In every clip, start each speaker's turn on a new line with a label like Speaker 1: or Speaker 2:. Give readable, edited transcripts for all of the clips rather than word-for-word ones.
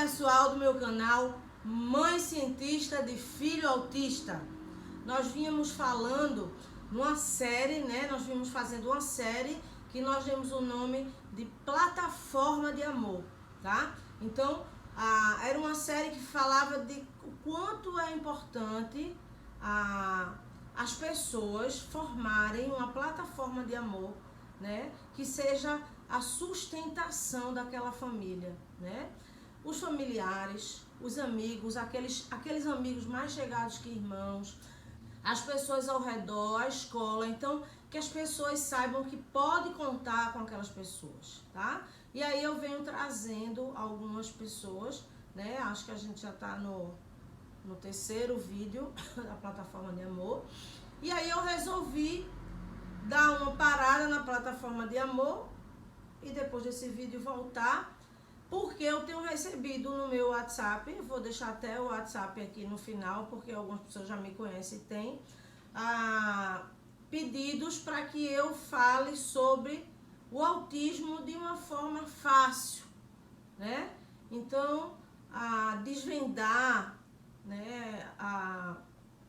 Speaker 1: pessoal do meu canal Mãe Cientista de Filho Autista. Nós vínhamos falando numa série, né? Nós vínhamos fazendo uma série que nós demos o nome de Plataforma de Amor, tá? Então, era uma série que falava de o quanto é importante as pessoas formarem uma plataforma de amor, né? Que seja a sustentação daquela família, né? Os familiares, os amigos, aqueles amigos mais chegados que irmãos, as pessoas ao redor, a escola. Então, que as pessoas saibam que pode contar com aquelas pessoas, tá? E aí eu venho trazendo algumas pessoas, né? Acho que a gente já tá no terceiro vídeo da Plataforma de Amor. E aí eu resolvi dar uma parada na Plataforma de Amor e depois desse vídeo voltar, porque eu tenho recebido no meu WhatsApp, vou deixar até o WhatsApp aqui no final, porque algumas pessoas já me conhecem e têm, pedidos para que eu fale sobre o autismo de uma forma fácil, né? Então, desvendar, né,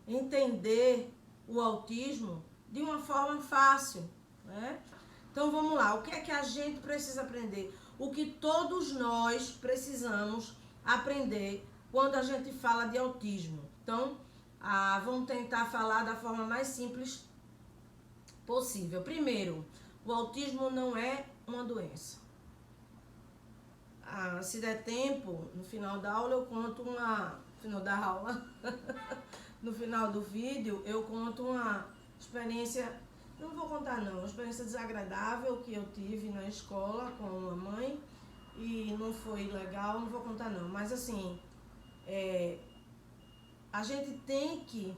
Speaker 1: entender o autismo de uma forma fácil, né? Então vamos lá, o que é que a gente precisa aprender? O que todos nós precisamos aprender quando a gente fala de autismo. Então, vamos tentar falar da forma mais simples possível. Primeiro, o autismo não é uma doença. Se der tempo, no final da aula eu conto no final do vídeo eu conto uma experiência, não vou contar não, uma experiência desagradável que eu tive na escola com uma mãe e não foi legal, não vou contar não, mas assim, a gente tem que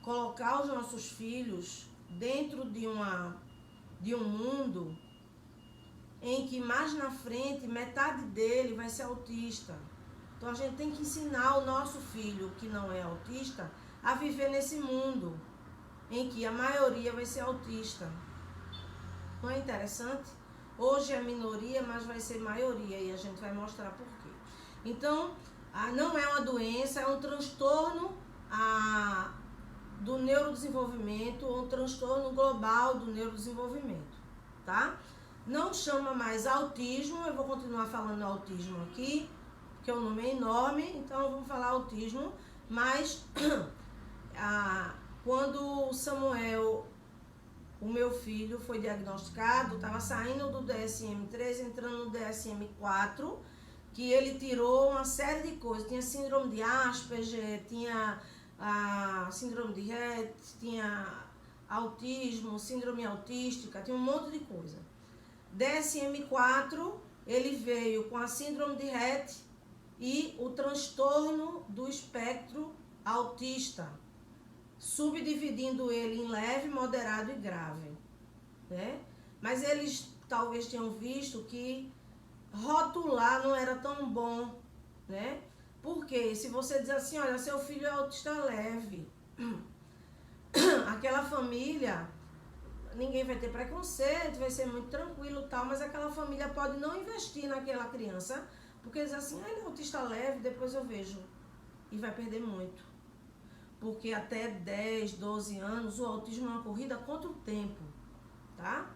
Speaker 1: colocar os nossos filhos dentro de um mundo em que mais na frente metade dele vai ser autista. Então a gente tem que ensinar o nosso filho que não é autista a viver nesse mundo em que a maioria vai ser autista. Não é interessante? Hoje é minoria, mas vai ser maioria e a gente vai mostrar por quê. Então, não é uma doença, é um transtorno do neurodesenvolvimento, ou um transtorno global do neurodesenvolvimento, tá? Não chama mais autismo, eu vou continuar falando autismo aqui, porque o nome é enorme, então vamos falar autismo, mas quando o Samuel, o meu filho, foi diagnosticado, estava saindo do DSM-3, entrando no DSM-4, que ele tirou uma série de coisas. Tinha síndrome de Asperger, tinha síndrome de Rett, tinha autismo, síndrome autística, tinha um monte de coisa. DSM-4, ele veio com a síndrome de Rett e o transtorno do espectro autista, subdividindo ele em leve, moderado e grave, né? Mas eles talvez tenham visto que rotular não era tão bom, né? Porque se você diz assim, olha, seu filho é autista leve, aquela família, ninguém vai ter preconceito, vai ser muito tranquilo e tal, mas aquela família pode não investir naquela criança, porque diz assim, ele é autista leve, depois eu vejo, e vai perder muito. Porque até 10, 12 anos, o autismo é uma corrida contra o tempo, tá?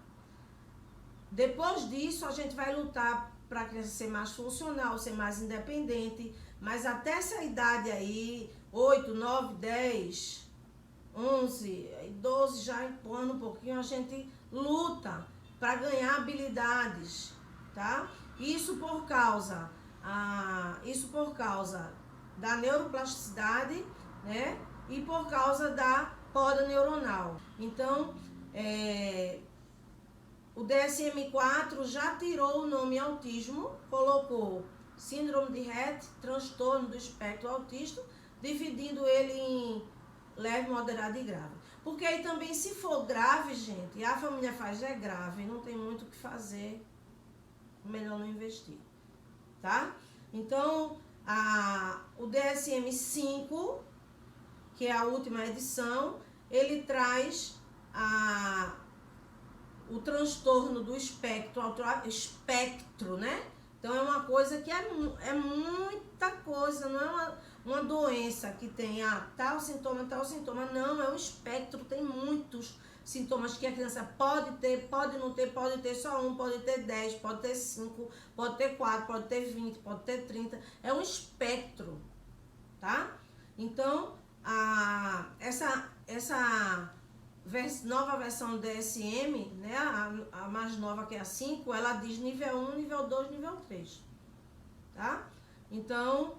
Speaker 1: Depois disso, a gente vai lutar para a criança ser mais funcional, ser mais independente, mas até essa idade aí, 8, 9, 10, 11, 12, já empurrando um pouquinho, a gente luta para ganhar habilidades, tá? Isso por causa da neuroplasticidade, né? E por causa da poda neuronal. Então, o DSM-4 já tirou o nome autismo, colocou síndrome de Rett, transtorno do espectro autista, dividindo ele em leve, moderado e grave. Porque aí também, se for grave, gente, a família faz é grave, não tem muito o que fazer, melhor não investir, tá? Então, o DSM-5, que é a última edição, ele traz o transtorno do espectro, né? Então é uma coisa que é muita coisa, não é uma doença que tem tal sintoma, não, é um espectro, tem muitos sintomas que a criança pode ter, pode não ter, pode ter só um, pode ter 10, pode ter 5, pode ter 4, pode ter 20, pode ter 30, é um espectro, tá? Então, essa nova versão do DSM, né, a mais nova que é a 5, ela diz nível 1, nível 2, nível 3, tá? Então,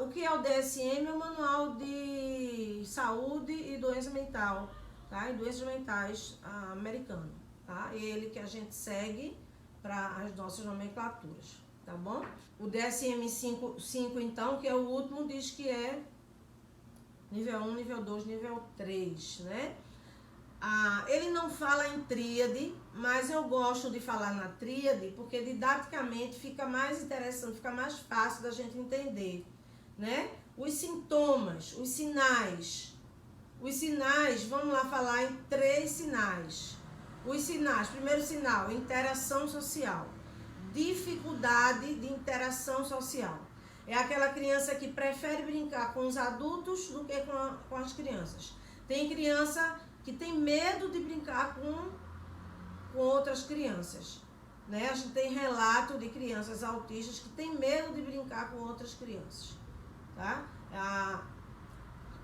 Speaker 1: o que é o DSM? É o Manual de Saúde e Doença Mental, tá? E Doenças Mentais americano, tá? Ele que a gente segue para as nossas nomenclaturas, tá bom? O DSM-5, então, que é o último, diz que é nível 1, nível 2, nível 3, né? Ele não fala em tríade, mas eu gosto de falar na tríade porque didaticamente fica mais interessante, fica mais fácil da gente entender, né? Os sintomas, os sinais. Os sinais, vamos lá falar em 3 sinais. Os sinais, primeiro sinal, interação social. Dificuldade de interação social. É aquela criança que prefere brincar com os adultos do que com as crianças. Tem criança que tem medo de brincar com outras crianças, né? A gente tem relato de crianças autistas que tem medo de brincar com outras crianças, tá?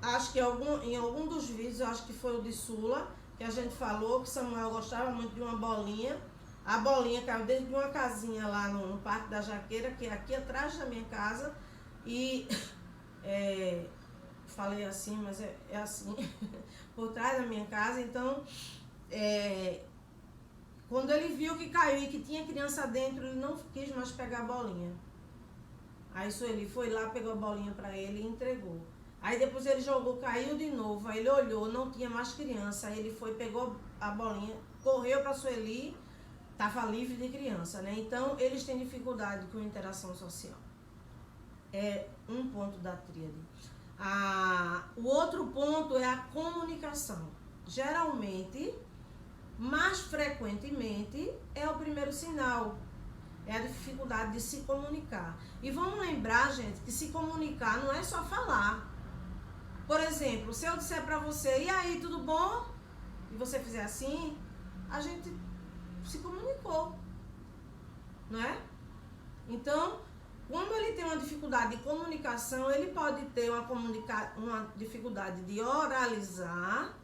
Speaker 1: Acho que em algum dos vídeos, acho que foi o de Sula, que a gente falou que Samuel gostava muito de uma bolinha. A bolinha caiu dentro de uma casinha lá no Parque da Jaqueira, que é aqui atrás da minha casa, e falei assim, mas é assim, por trás da minha casa. Então, quando ele viu que caiu e que tinha criança dentro, ele não quis mais pegar a bolinha. Aí ele foi lá, pegou a bolinha para ele e entregou. Aí depois ele jogou, caiu de novo, aí ele olhou, não tinha mais criança. Aí ele foi, pegou a bolinha, correu para a Sueli, estava livre de criança, né? Então, eles têm dificuldade com interação social. É um ponto da tríade. O outro ponto é a comunicação. Geralmente, mais frequentemente, é o primeiro sinal. É a dificuldade de se comunicar. E vamos lembrar, gente, que se comunicar não é só falar. Por exemplo, se eu disser pra você, e aí, tudo bom? E você fizer assim, a gente se comunicou, não é? Então, quando ele tem uma dificuldade de comunicação, ele pode ter uma dificuldade de oralizar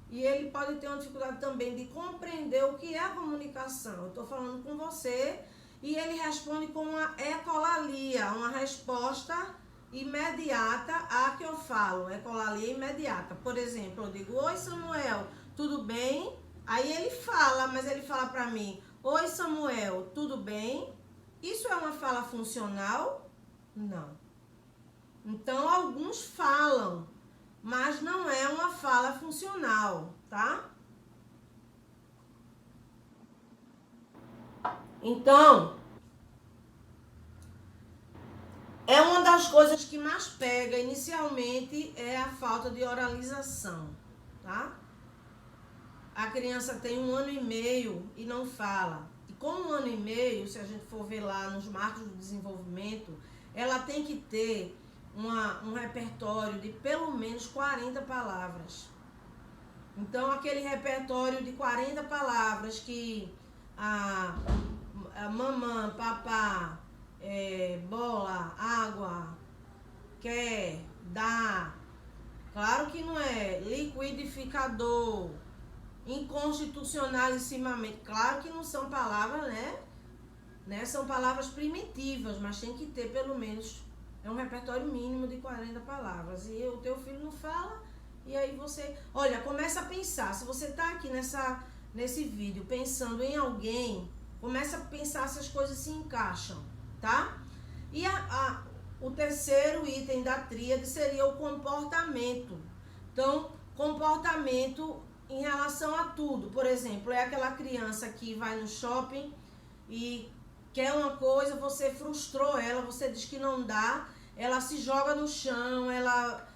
Speaker 1: e ele pode ter uma dificuldade também de compreender o que é a comunicação. Eu estou falando com você e ele responde com uma ecolalia, uma resposta imediata a que eu falo, ecolalia imediata. Por exemplo, eu digo, oi Samuel, tudo bem? Aí ele fala, mas ele fala para mim, oi Samuel, tudo bem? Isso é uma fala funcional? Não. Então, alguns falam, mas não é uma fala funcional, tá? Então, é uma das coisas que mais pega inicialmente é a falta de oralização, tá? A criança tem 1 ano e meio e não fala. E com 1 ano e meio, se a gente for ver lá nos marcos do desenvolvimento, ela tem que ter um repertório de pelo menos 40 palavras. Então, aquele repertório de 40 palavras que a mamã, papá, bola, água, quer, dá. Claro que não é liquidificador, inconstitucionalissimamente. Claro que não são palavras, né? São palavras primitivas, mas tem que ter pelo menos um repertório mínimo de 40 palavras. E o teu filho não fala, e aí você... Olha, começa a pensar. Se você tá aqui nesse vídeo pensando em alguém, começa a pensar se as coisas se encaixam, tá? E o terceiro item da tríade seria o comportamento. Então, comportamento em relação a tudo. Por exemplo, é aquela criança que vai no shopping e quer uma coisa, você frustrou ela, você diz que não dá, ela se joga no chão, ela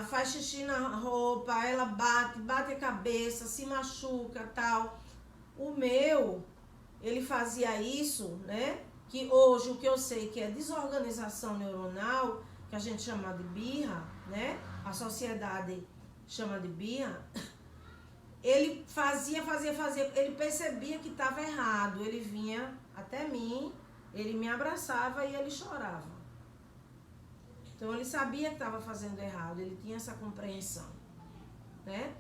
Speaker 1: faz xixi na roupa, ela bate a cabeça, se machuca, tal. O meu, ele fazia isso, né? que hoje o que eu sei que é desorganização neuronal, que a gente chama de birra, né? A sociedade chama de birra. Ele fazia, ele percebia que estava errado, ele vinha até mim, ele me abraçava e ele chorava. Então ele sabia que estava fazendo errado, ele tinha essa compreensão, né?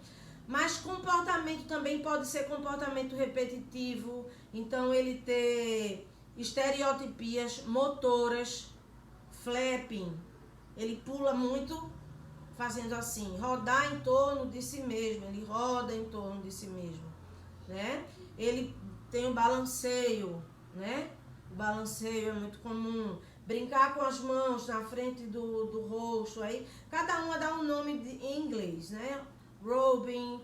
Speaker 1: Mas comportamento também pode ser comportamento repetitivo, então ele ter estereotipias motoras, flapping, ele pula muito fazendo assim, rodar em torno de si mesmo, ele roda em torno de si mesmo, né? Ele tem o balanceio, né? O balanceio é muito comum. Brincar com as mãos na frente do rosto, aí cada uma dá um nome em inglês, né? Robing,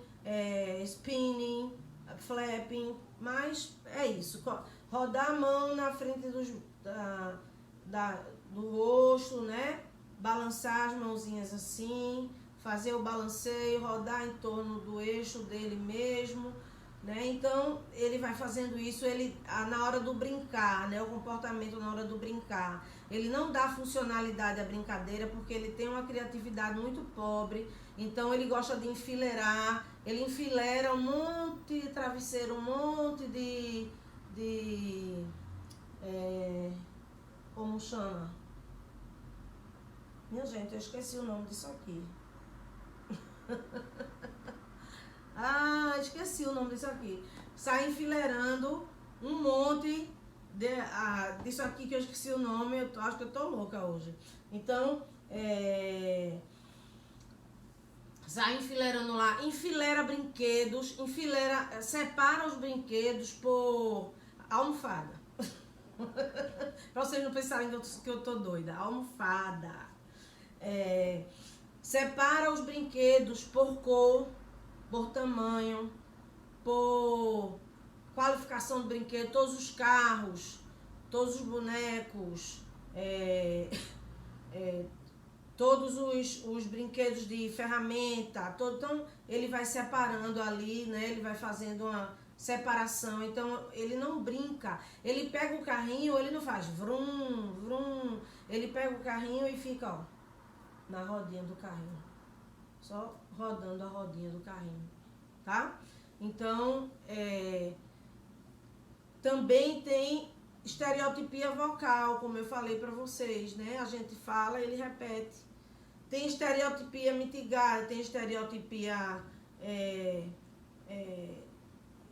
Speaker 1: spinning, flapping, mas é isso. Rodar a mão na frente do rosto, né? Balançar as mãozinhas assim, fazer o balanceio, rodar em torno do eixo dele mesmo, né? Então, ele vai fazendo isso, na hora do brincar, né? O comportamento na hora do brincar. Ele não dá funcionalidade à brincadeira porque ele tem uma criatividade muito pobre, então ele gosta de enfileirar, ele enfileira um monte de travesseiro, um monte como chama? Minha gente, eu esqueci o nome disso aqui. Esqueci o nome disso aqui. Sai enfileirando um monte disso aqui que eu esqueci o nome. Acho que eu tô louca hoje. Então, sai enfileirando lá. Enfileira brinquedos. Separa os brinquedos por almofada. Pra vocês não pensarem que eu tô doida. Almofada. Separa os brinquedos por cor, por tamanho, por qualificação do brinquedo, todos os carros, todos os bonecos, todos os brinquedos de ferramenta, então ele vai separando ali, né? Ele vai fazendo uma separação, então ele não brinca, ele pega o carrinho, ele não faz vrum, vrum, ele pega o carrinho e fica, ó, na rodinha do carrinho, só rodando a rodinha do carrinho, tá? Então, também tem estereotipia vocal, como eu falei pra vocês, né? A gente fala, ele repete. Tem estereotipia mitigada, tem estereotipia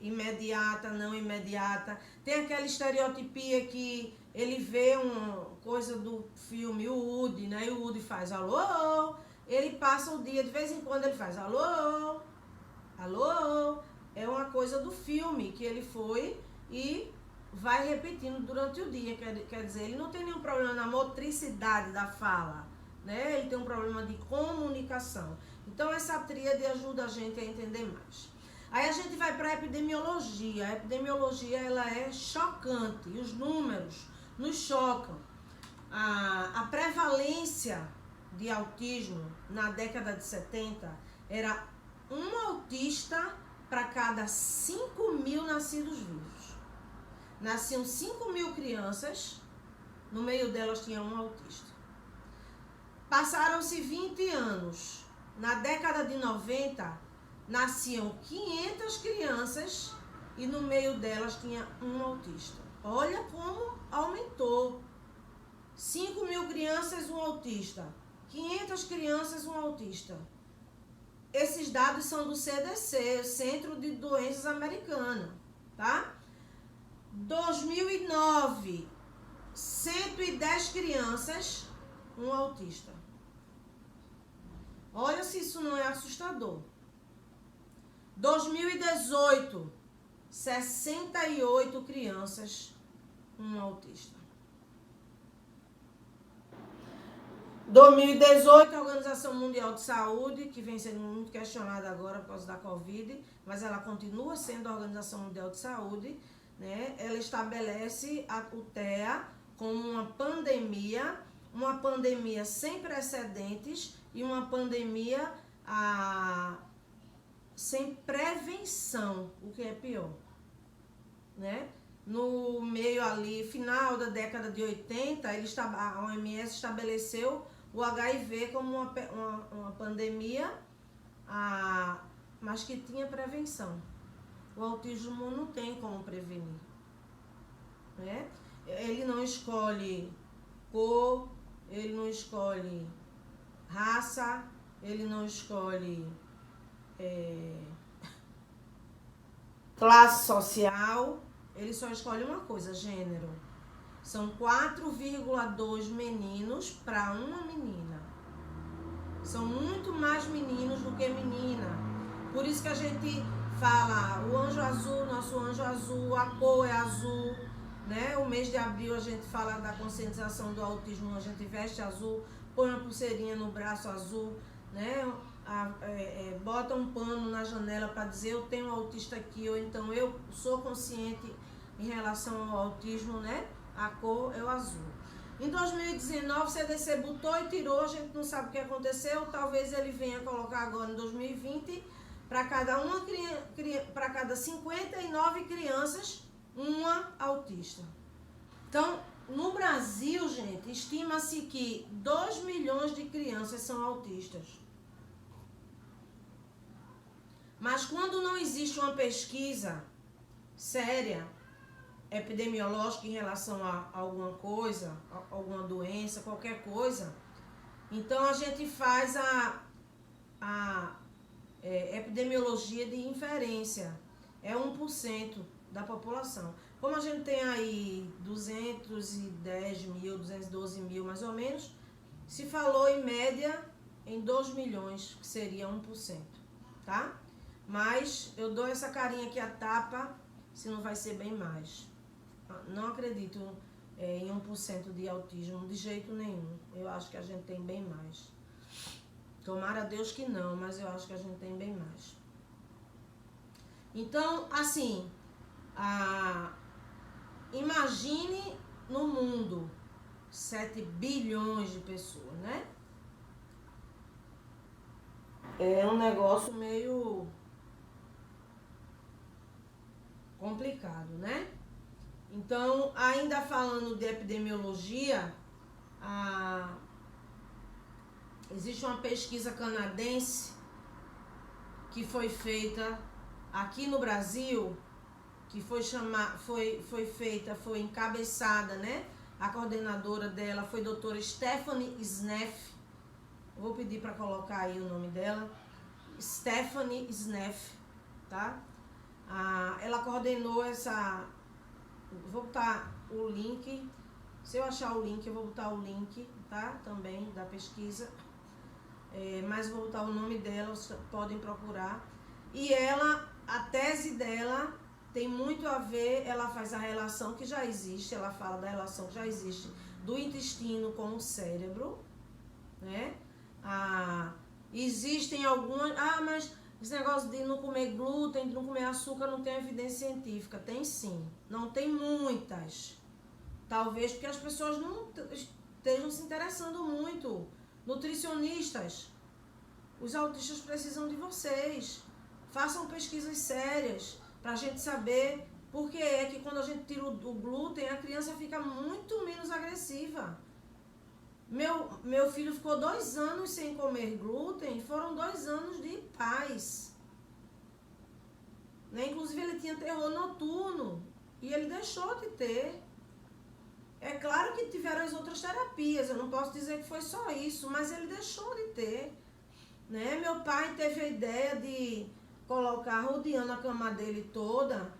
Speaker 1: imediata, não imediata. Tem aquela estereotipia que ele vê uma coisa do filme, o Woody, né? E o Woody faz alô, ele passa o dia, de vez em quando ele faz alô, alô. É uma coisa do filme que ele foi e vai repetindo durante o dia. Quer dizer, ele não tem nenhum problema na motricidade da fala, né? Ele tem um problema de comunicação. Então, essa tríade ajuda a gente a entender mais. Aí a gente vai para a epidemiologia. A epidemiologia, ela é chocante. E os números nos chocam. A prevalência de autismo na década de 70 era um autista para cada 5.000 nascidos vivos. Nasciam 5.000 crianças, no meio delas tinha um autista. Passaram-se 20 anos. Na década de 90, nasciam 500 crianças e no meio delas tinha um autista. Olha como aumentou. 5.000 crianças, um autista. 500 crianças, um autista. Esses dados são do CDC, Centro de Doenças Americana, tá? 2009, 110 crianças, um autista. Olha se isso não é assustador. 2018, 68 crianças, um autista. 2018, a Organização Mundial de Saúde, que vem sendo muito questionada agora por causa da Covid, mas ela continua sendo a Organização Mundial de Saúde, né? Ela estabelece o TEA como uma pandemia sem precedentes e uma pandemia sem prevenção, o que é pior, né? no meio ali, final da década de 80, a OMS estabeleceu o HIV como uma pandemia, mas que tinha prevenção. O autismo não tem como prevenir, né? Ele não escolhe cor, ele não escolhe raça, ele não escolhe classe social, ele só escolhe uma coisa, gênero. São 4,2 meninos para uma menina. São muito mais meninos do que menina. Por isso que a gente fala, o anjo azul, nosso anjo azul, a cor é azul, né? O mês de abril a gente fala da conscientização do autismo, a gente veste azul, põe uma pulseirinha no braço azul, né? Bota um pano na janela para dizer eu tenho um autista aqui, ou então eu sou consciente em relação ao autismo, né? A cor é o azul. Em 2019 o CDC botou e tirou, a gente não sabe o que aconteceu, talvez ele venha colocar agora em 2020, para cada 59 crianças, uma autista. Então, no Brasil, gente, estima-se que 2 milhões de crianças são autistas. Mas quando não existe uma pesquisa séria, epidemiológica em relação a alguma coisa, alguma doença, qualquer coisa, então a gente faz a epidemiologia de inferência. É 1% da população. Como a gente tem aí 210 mil, 212 mil mais ou menos, se falou em média em 2 milhões, que seria 1%, tá? Mas eu dou essa carinha aqui a tapa, se não vai ser bem mais. Não acredito em 1% de autismo, de jeito nenhum. Eu acho que a gente tem bem mais. Tomara a Deus que não, mas eu acho que a gente tem bem mais. Então, assim, imagine no mundo 7 bilhões de pessoas, né? É um negócio meio complicado, né? Então, ainda falando de epidemiologia, existe uma pesquisa canadense que foi feita aqui no Brasil, que foi encabeçada, né? A coordenadora dela foi a doutora Stephanie Seneff. Vou pedir para colocar aí o nome dela. Stephanie Seneff, tá? Ela coordenou essa... Vou botar o link. Se eu achar o link, eu vou botar o link, tá? Também da pesquisa. Mas vou botar o nome dela, vocês podem procurar. E a tese dela tem muito a ver, ela faz a relação que já existe, ela fala da relação que já existe do intestino com o cérebro, né? Existem algumas... mas esse negócio de não comer glúten, de não comer açúcar, não tem evidência científica. Tem sim. Não tem muitas. Talvez porque as pessoas não estejam se interessando muito. Nutricionistas, os autistas precisam de vocês. Façam pesquisas sérias para a gente saber por que é que quando a gente tira o glúten, a criança fica muito menos agressiva. Meu filho ficou 2 anos sem comer glúten, foram 2 anos de paz. Né? Inclusive ele tinha terror noturno e ele deixou de ter. É claro que tiveram as outras terapias, eu não posso dizer que foi só isso, mas ele deixou de ter. Né? Meu pai teve a ideia de colocar rodeando a cama dele toda,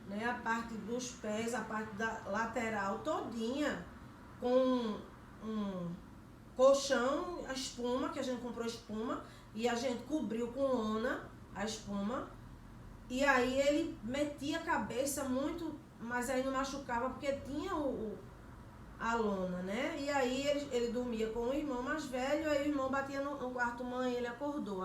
Speaker 1: né? A parte dos pés, a parte da lateral todinha, com um colchão, a espuma, que a gente comprou espuma, e a gente cobriu com lona a espuma, e aí ele metia a cabeça muito, mas aí não machucava porque tinha a lona, né? E aí ele dormia com o irmão mais velho, aí o irmão batia no quarto mãe, ele acordou,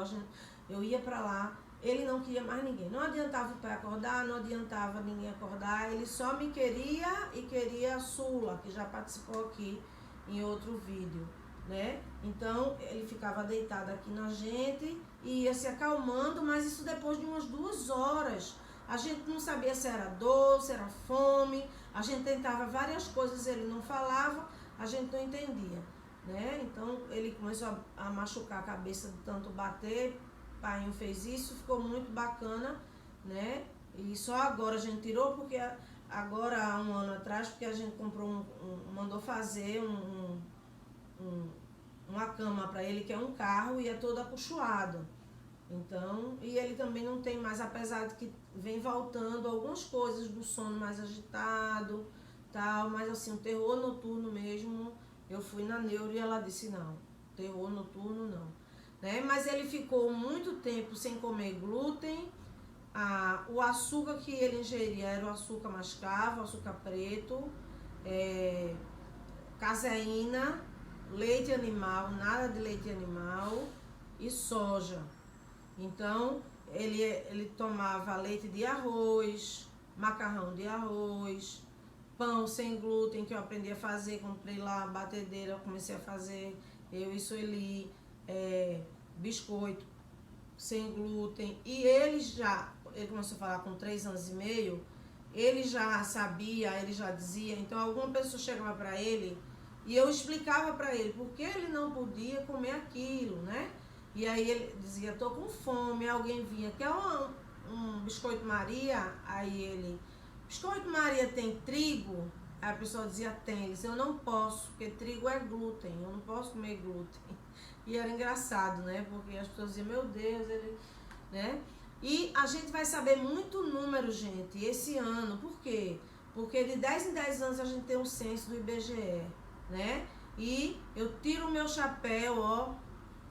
Speaker 1: eu ia pra lá, ele não queria mais ninguém, não adiantava o pai acordar, não adiantava ninguém acordar, ele só me queria e queria a Sula, que já participou aqui em outro vídeo, né? Então ele ficava deitado aqui na gente e ia se acalmando, mas isso depois de umas 2 horas. A gente não sabia se era dor, se era fome, a gente tentava várias coisas, ele não falava, a gente não entendia, né? Então ele começou a machucar a cabeça de tanto bater, o pai fez isso, ficou muito bacana, né? E só agora a gente tirou, porque agora há um ano atrás, porque a gente comprou mandou fazer uma cama para ele, que é um carro, e é todo acolchoado. Então, e ele também não tem mais, apesar de que vem voltando algumas coisas do sono mais agitado, tal, mas assim, o terror noturno mesmo, eu fui na neuro e ela disse não, terror noturno não, né? Mas ele ficou muito tempo sem comer glúten, o açúcar que ele ingeria era o açúcar mascavo, açúcar preto, caseína, leite animal, nada de leite animal e soja. Então, ele tomava leite de arroz, macarrão de arroz, pão sem glúten, que eu aprendi a fazer, comprei lá a batedeira, eu comecei a fazer, eu e Sueli, biscoito sem glúten. E ele começou a falar com 3 anos e meio, ele já sabia, ele já dizia, então alguma pessoa chegava para ele e eu explicava para ele por que ele não podia comer aquilo, né? E aí ele dizia, tô com fome, alguém vinha, quer um biscoito Maria? Aí ele, biscoito Maria tem trigo? Aí a pessoa dizia, tem. Ele dizia, eu não posso, porque trigo é glúten, eu não posso comer glúten. E era engraçado, né? Porque as pessoas diziam, meu Deus, ele, né? E a gente vai saber muito número, gente, esse ano. Por quê? Porque de 10 em 10 anos a gente tem um censo do IBGE, né? E eu tiro o meu chapéu, ó,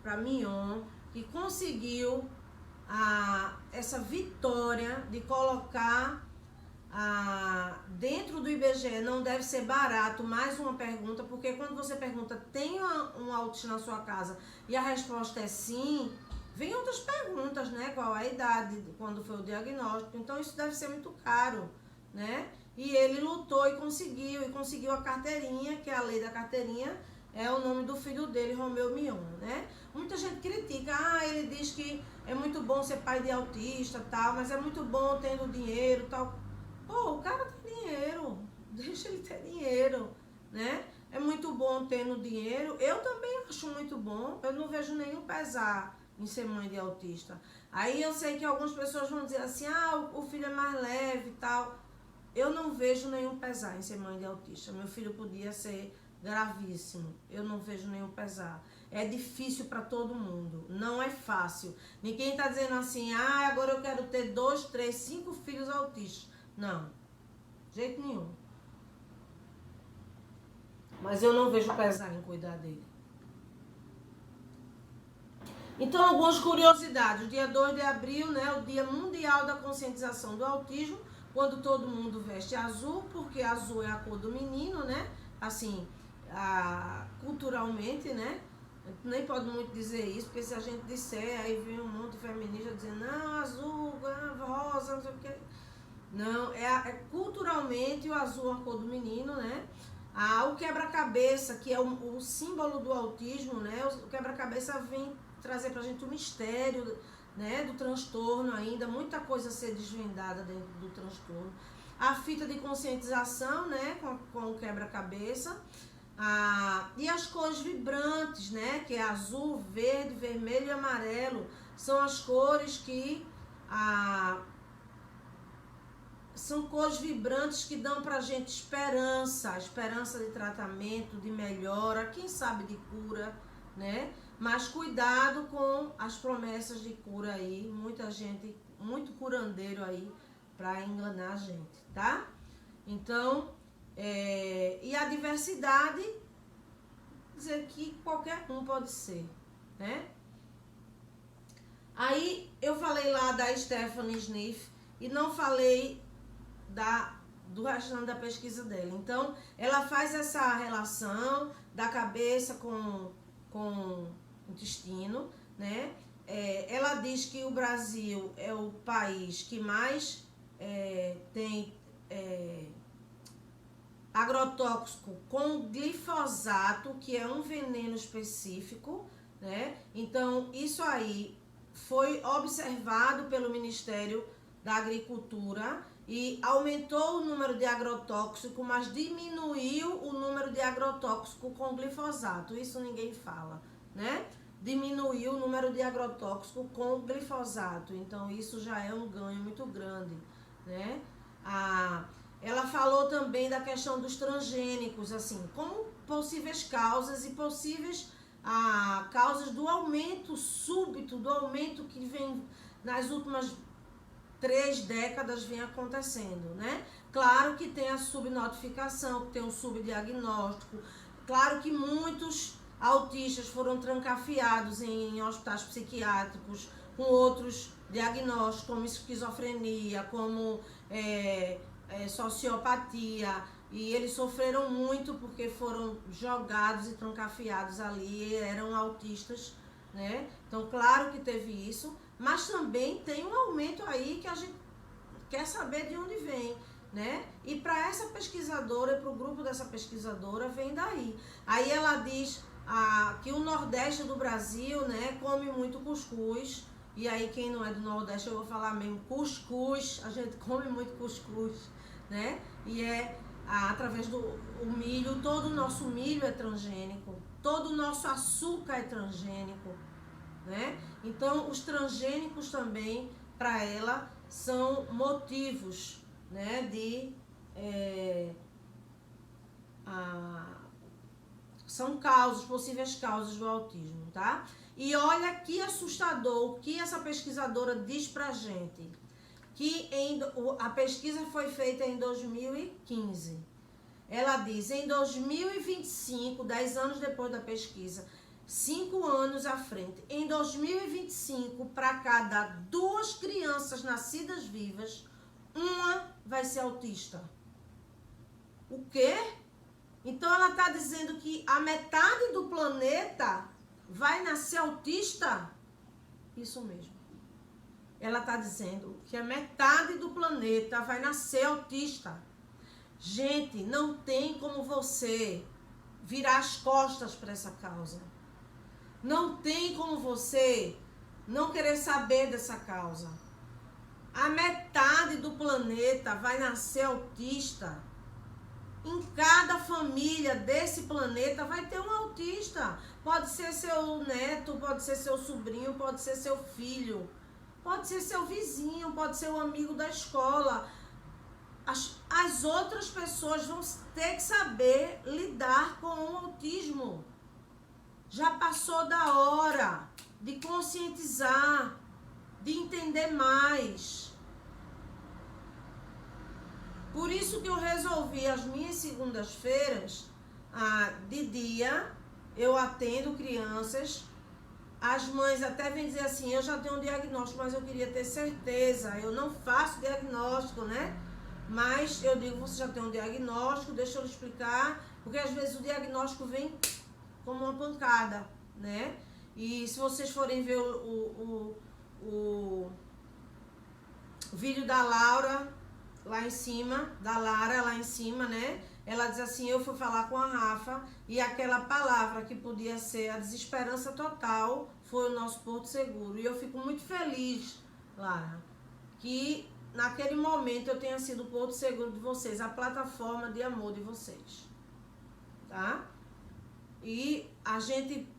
Speaker 1: para Mignon, que conseguiu essa vitória de colocar dentro do IBGE. Não deve ser barato, mais uma pergunta, porque quando você pergunta, tem um autista na sua casa, e a resposta é sim, vem outras perguntas, né? Qual a idade, quando foi o diagnóstico, então isso deve ser muito caro, né? E ele lutou e conseguiu a carteirinha, que é a lei da carteirinha, é o nome do filho dele, Romeu Mignon, né? Muita gente critica, ele diz que é muito bom ser pai de autista, tal, mas é muito bom tendo dinheiro, tal. Pô, o cara tem dinheiro, deixa ele ter dinheiro, né? É muito bom tendo dinheiro, eu também acho muito bom, eu não vejo nenhum pesar em ser mãe de autista. Aí eu sei que algumas pessoas vão dizer assim, o filho é mais leve e tal. Eu não vejo nenhum pesar em ser mãe de autista, meu filho podia ser gravíssimo, eu não vejo nenhum pesar. É difícil para todo mundo, não é fácil. Ninguém tá dizendo assim, agora eu quero ter 2, 3, 5 filhos autistas. Não, de jeito nenhum. Mas eu não vejo pesar em cuidar dele. Então, algumas curiosidades. O dia 2 de abril, né, o Dia Mundial da Conscientização do Autismo, quando todo mundo veste azul, porque azul é a cor do menino, né? Assim, culturalmente, né? Nem pode muito dizer isso, porque se a gente disser, aí vem um monte de feminista dizendo, não, azul, rosa, não sei o que. Não, culturalmente o azul é a cor do menino, né? O quebra-cabeça, que é o símbolo do autismo, né? O quebra-cabeça vem trazer pra gente o mistério, né, do transtorno ainda, muita coisa a ser desvendada dentro do transtorno. A fita de conscientização, né, com o quebra-cabeça. E as cores vibrantes, né, que é azul, verde, vermelho e amarelo, são as cores que são cores vibrantes que dão pra gente esperança de tratamento, de melhora, quem sabe de cura, né? Mas cuidado com as promessas de cura aí, muita gente, muito curandeiro aí pra enganar a gente, tá? Então, e a diversidade, dizer que qualquer um pode ser, né? Aí eu falei lá da Stephanie Sniff e não falei do restante da pesquisa dela. Então, ela faz essa relação da cabeça com o intestino, né? Ela diz que o Brasil é o país que mais tem agrotóxico com glifosato, que é um veneno específico, né? Então, isso aí foi observado pelo Ministério da agricultura e aumentou o número de agrotóxico, mas diminuiu o número de agrotóxico com glifosato. Isso ninguém fala, né? Diminuiu o número de agrotóxico com glifosato. Então, isso já é um ganho muito grande, né? Ela falou também da questão dos transgênicos, assim, como possíveis causas e possíveis causas do aumento súbito, do aumento que vem nas últimas 3 décadas vem acontecendo, né? Claro que tem a subnotificação, que tem um subdiagnóstico, claro que muitos autistas foram trancafiados em hospitais psiquiátricos com outros diagnósticos, como esquizofrenia, como sociopatia, e eles sofreram muito porque foram jogados e trancafiados ali, e eram autistas, né? Então, claro que teve isso, mas também tem um aumento aí que a gente quer saber de onde vem, né? E para essa pesquisadora, para o grupo dessa pesquisadora, vem daí. Aí ela diz que o Nordeste do Brasil, né, come muito cuscuz. E aí quem não é do Nordeste, eu vou falar mesmo, cuscuz, a gente come muito cuscuz, né? E através do milho, todo o nosso milho é transgênico, todo o nosso açúcar é transgênico, né? Então, os transgênicos também, para ela, são motivos, né, são possíveis causas do autismo, tá? E olha que assustador o que essa pesquisadora diz pra gente, que a pesquisa foi feita em 2015. Ela diz, em 2025, 10 anos depois da pesquisa, 5 anos à frente, em 2025, para cada 2 crianças nascidas vivas, uma vai ser autista. O quê? Então ela está dizendo que a metade do planeta vai nascer autista? Isso mesmo. Ela está dizendo que a metade do planeta vai nascer autista. Gente, não tem como você virar as costas para essa causa. Não tem como você não querer saber dessa causa. A metade do planeta vai nascer autista. Em cada família desse planeta vai ter um autista. Pode ser seu neto, pode ser seu sobrinho, pode ser seu filho, pode ser seu vizinho, pode ser o amigo da escola. As outras pessoas vão ter que saber lidar com o autismo. Já passou da hora de conscientizar, de entender mais. Por isso que eu resolvi as minhas segundas-feiras, de dia, eu atendo crianças. As mães até vêm dizer assim, eu já tenho um diagnóstico, mas eu queria ter certeza. Eu não faço diagnóstico, né? Mas eu digo, você já tem um diagnóstico, deixa eu lhe explicar, porque às vezes o diagnóstico vem como uma pancada, né? E se vocês forem ver o vídeo da Laura, lá em cima, da Lara, lá em cima, né? Ela diz assim, eu fui falar com a Rafa e aquela palavra que podia ser a desesperança total foi o nosso Porto Seguro. E eu fico muito feliz, Lara, que naquele momento eu tenha sido o Porto Seguro de vocês, a plataforma de amor de vocês, tá? E a gente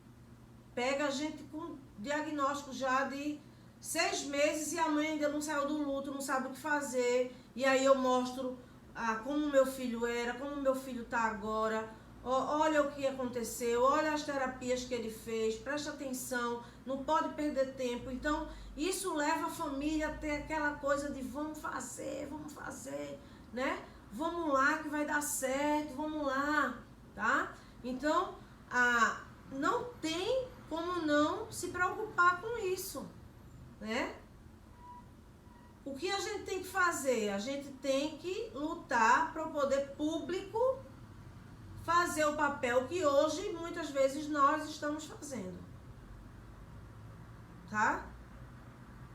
Speaker 1: pega a gente com diagnóstico já de 6 meses e a mãe ainda não saiu do luto, não sabe o que fazer. E aí eu mostro como meu filho era, como meu filho tá agora. Olha o que aconteceu, olha as terapias que ele fez, presta atenção, não pode perder tempo. Então, isso leva a família a ter aquela coisa de vamos fazer, né? Vamos lá que vai dar certo, vamos lá, tá? Então, não tem como não se preocupar com isso, né? O que a gente tem que fazer? A gente tem que lutar para o poder público fazer o papel que hoje, muitas vezes, nós estamos fazendo. Tá?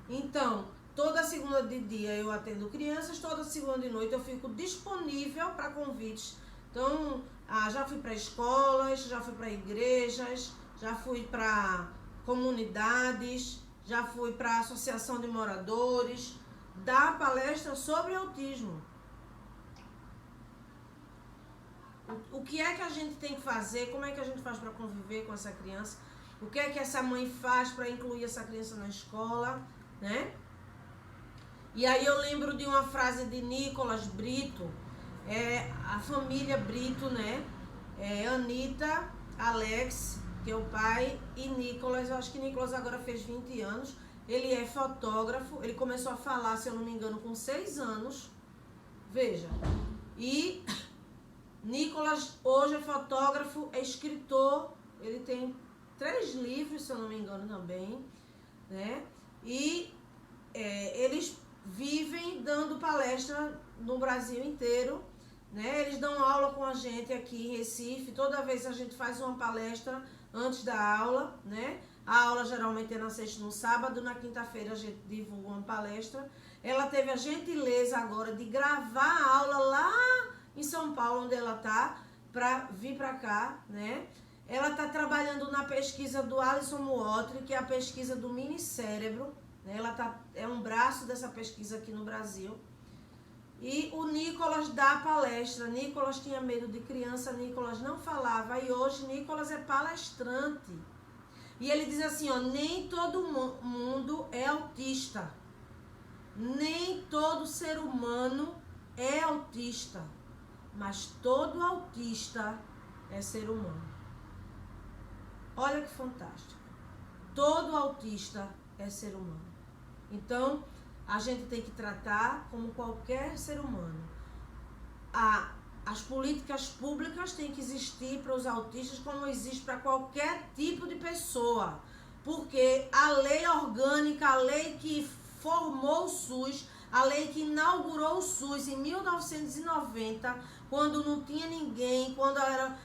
Speaker 1: Então, toda segunda de dia eu atendo crianças, toda segunda de noite eu fico disponível para convites. Então, já fui para escolas, já fui para igrejas, já fui para comunidades, já fui para associação de moradores, dar palestra sobre autismo. O que é que a gente tem que fazer? Como é que a gente faz para conviver com essa criança? O que é que essa mãe faz para incluir essa criança na escola, né? E aí eu lembro de uma frase de Nicolas Brito, a família Brito, né? Anitta, Alex, que é o pai, e Nicolas, eu acho que Nicolas agora fez 20 anos. Ele é fotógrafo, ele começou a falar, se eu não me engano, com 6 anos. Veja. E Nicolas hoje é fotógrafo, é escritor, ele tem 3 livros, se eu não me engano também, né? E eles vivem dando palestra no Brasil inteiro, né? Eles dão aula com a gente aqui em Recife, toda vez a gente faz uma palestra antes da aula, né? A aula geralmente é na sexta e no sábado, na quinta-feira a gente divulga uma palestra. Ela teve a gentileza agora de gravar a aula lá em São Paulo, onde ela tá, para vir para cá, né? Ela tá trabalhando na pesquisa do Alisson Muotri, que é a pesquisa do minicérebro, né? É um braço dessa pesquisa aqui no Brasil. E o Nicolas dá palestra. Nicolas tinha medo de criança, Nicolas não falava, e hoje Nicolas é palestrante. E ele diz assim, ó, nem todo mundo é autista. Nem todo ser humano é autista. Mas todo autista é ser humano. Olha que fantástico. Todo autista é ser humano. Então, a gente tem que tratar como qualquer ser humano. As políticas públicas têm que existir para os autistas como existe para qualquer tipo de pessoa. Porque a lei orgânica, a lei que formou o SUS, a lei que inaugurou o SUS em 1990, quando não tinha ninguém, quando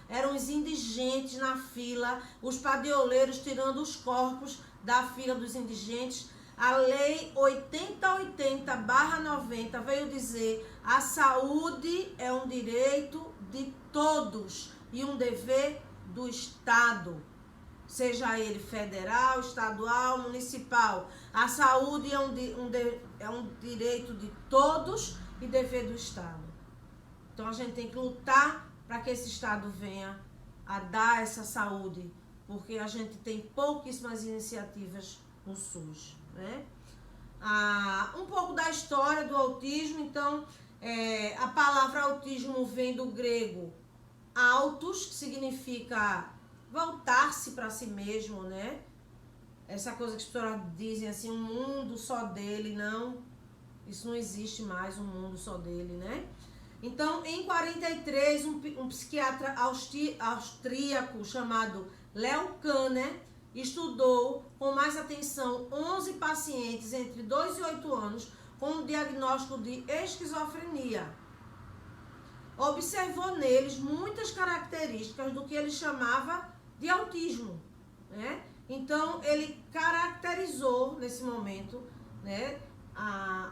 Speaker 1: eram os indigentes na fila, os padioleiros tirando os corpos da fila dos indigentes, a lei 8080/90 veio dizer: a saúde é um direito de todos e um dever do Estado, seja ele federal, estadual, municipal. A saúde é um direito de todos e dever do Estado. Então a gente tem que lutar para que esse Estado venha a dar essa saúde, porque a gente tem pouquíssimas iniciativas no SUS, né? Um pouco da história do autismo. Então, a palavra autismo vem do grego autos, que significa voltar-se para si mesmo, né? Essa coisa que as pessoas dizem assim, um mundo só dele, não, isso não existe mais, um mundo só dele, né? Então, em 43, um psiquiatra austríaco chamado Leo Kanner estudou com mais atenção 11 pacientes entre 2 e 8 anos com o diagnóstico de esquizofrenia. Observou neles muitas características do que ele chamava de autismo, né? Então, ele caracterizou nesse momento, né,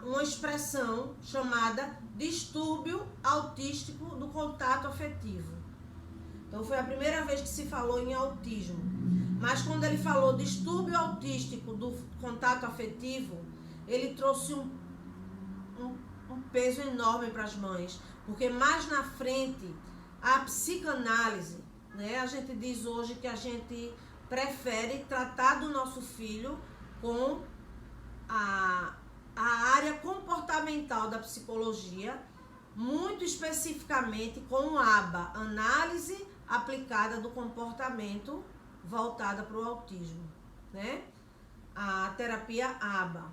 Speaker 1: uma expressão chamada distúrbio autístico do contato afetivo. Então, foi a primeira vez que se falou em autismo. Mas quando ele falou distúrbio autístico do contato afetivo, ele trouxe um peso enorme para as mães. Porque mais na frente, a psicanálise, né, a gente diz hoje que a gente prefere tratar do nosso filho com a área comportamental da psicologia, muito especificamente com o ABA, análise aplicada do comportamento voltada para o autismo, né? A terapia ABA,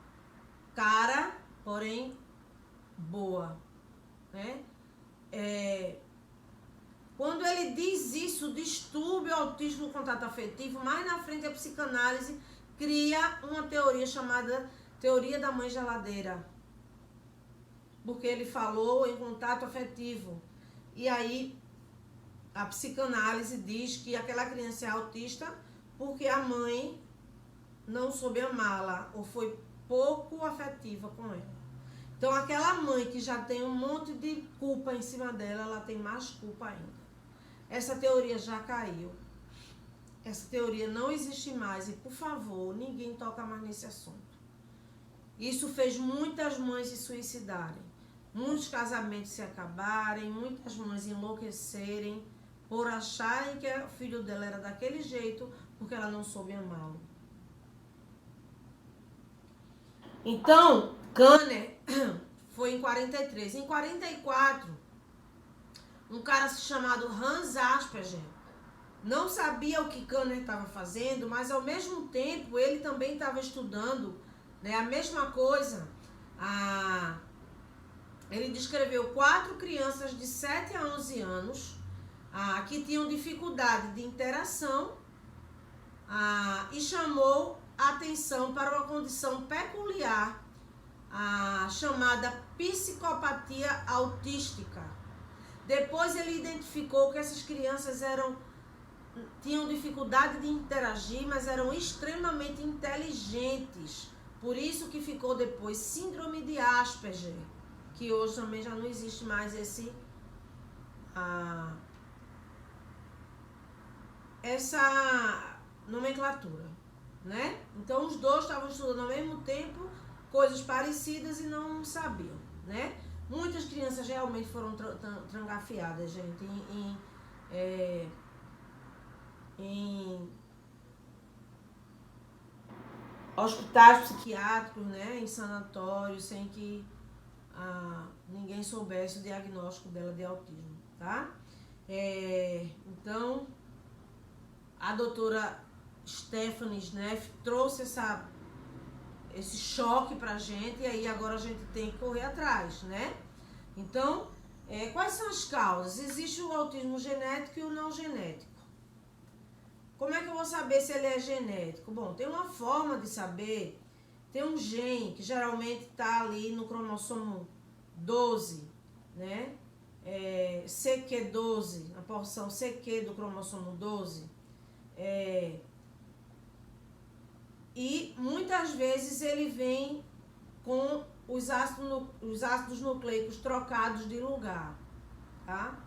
Speaker 1: cara, porém boa, né? Quando ele diz isso, distúrbio autismo do contato afetivo, mais na frente a psicanálise cria uma teoria chamada teoria da mãe geladeira, porque ele falou em contato afetivo. E aí a psicanálise diz que aquela criança é autista porque a mãe não soube amá-la ou foi pouco afetiva com ela. Então aquela mãe que já tem um monte de culpa em cima dela, ela tem mais culpa ainda. Essa teoria já caiu. Essa teoria não existe mais e, por favor, ninguém toca mais nesse assunto. Isso fez muitas mães se suicidarem, muitos casamentos se acabarem, muitas mães enlouquecerem por acharem que o filho dela era daquele jeito porque ela não soube amá-lo. Então, Kanner foi em 43. Em 44, um cara chamado Hans Asperger não sabia o que Kanner estava fazendo, mas ao mesmo tempo ele também estava estudando, né, a mesma coisa. Ele descreveu 4 crianças de 7 a 11 anos que tinham dificuldade de interação e chamou a atenção para uma condição peculiar chamada psicopatia autística. Depois ele identificou que essas crianças tinham dificuldade de interagir, mas eram extremamente inteligentes. Por isso que ficou depois síndrome de Asperger, que hoje também já não existe mais essa nomenclatura, né? Então os dois estavam estudando ao mesmo tempo coisas parecidas e não sabiam, né? Muitas crianças realmente foram trancafiadas, gente, em hospitais psiquiátricos, né? Em sanatórios, sem que ninguém soubesse o diagnóstico dela de autismo, tá? Então, a doutora Stephanie Seneff trouxe esse choque pra gente, e aí agora a gente tem que correr atrás, né? Então, quais são as causas? Existe o autismo genético e o não genético. Como é que eu vou saber se ele é genético? Bom, tem uma forma de saber. Tem um gene que geralmente está ali no cromossomo 12, né? CQ12, a porção CQ do cromossomo 12. E muitas vezes ele vem com os ácidos nucleicos trocados de lugar, tá?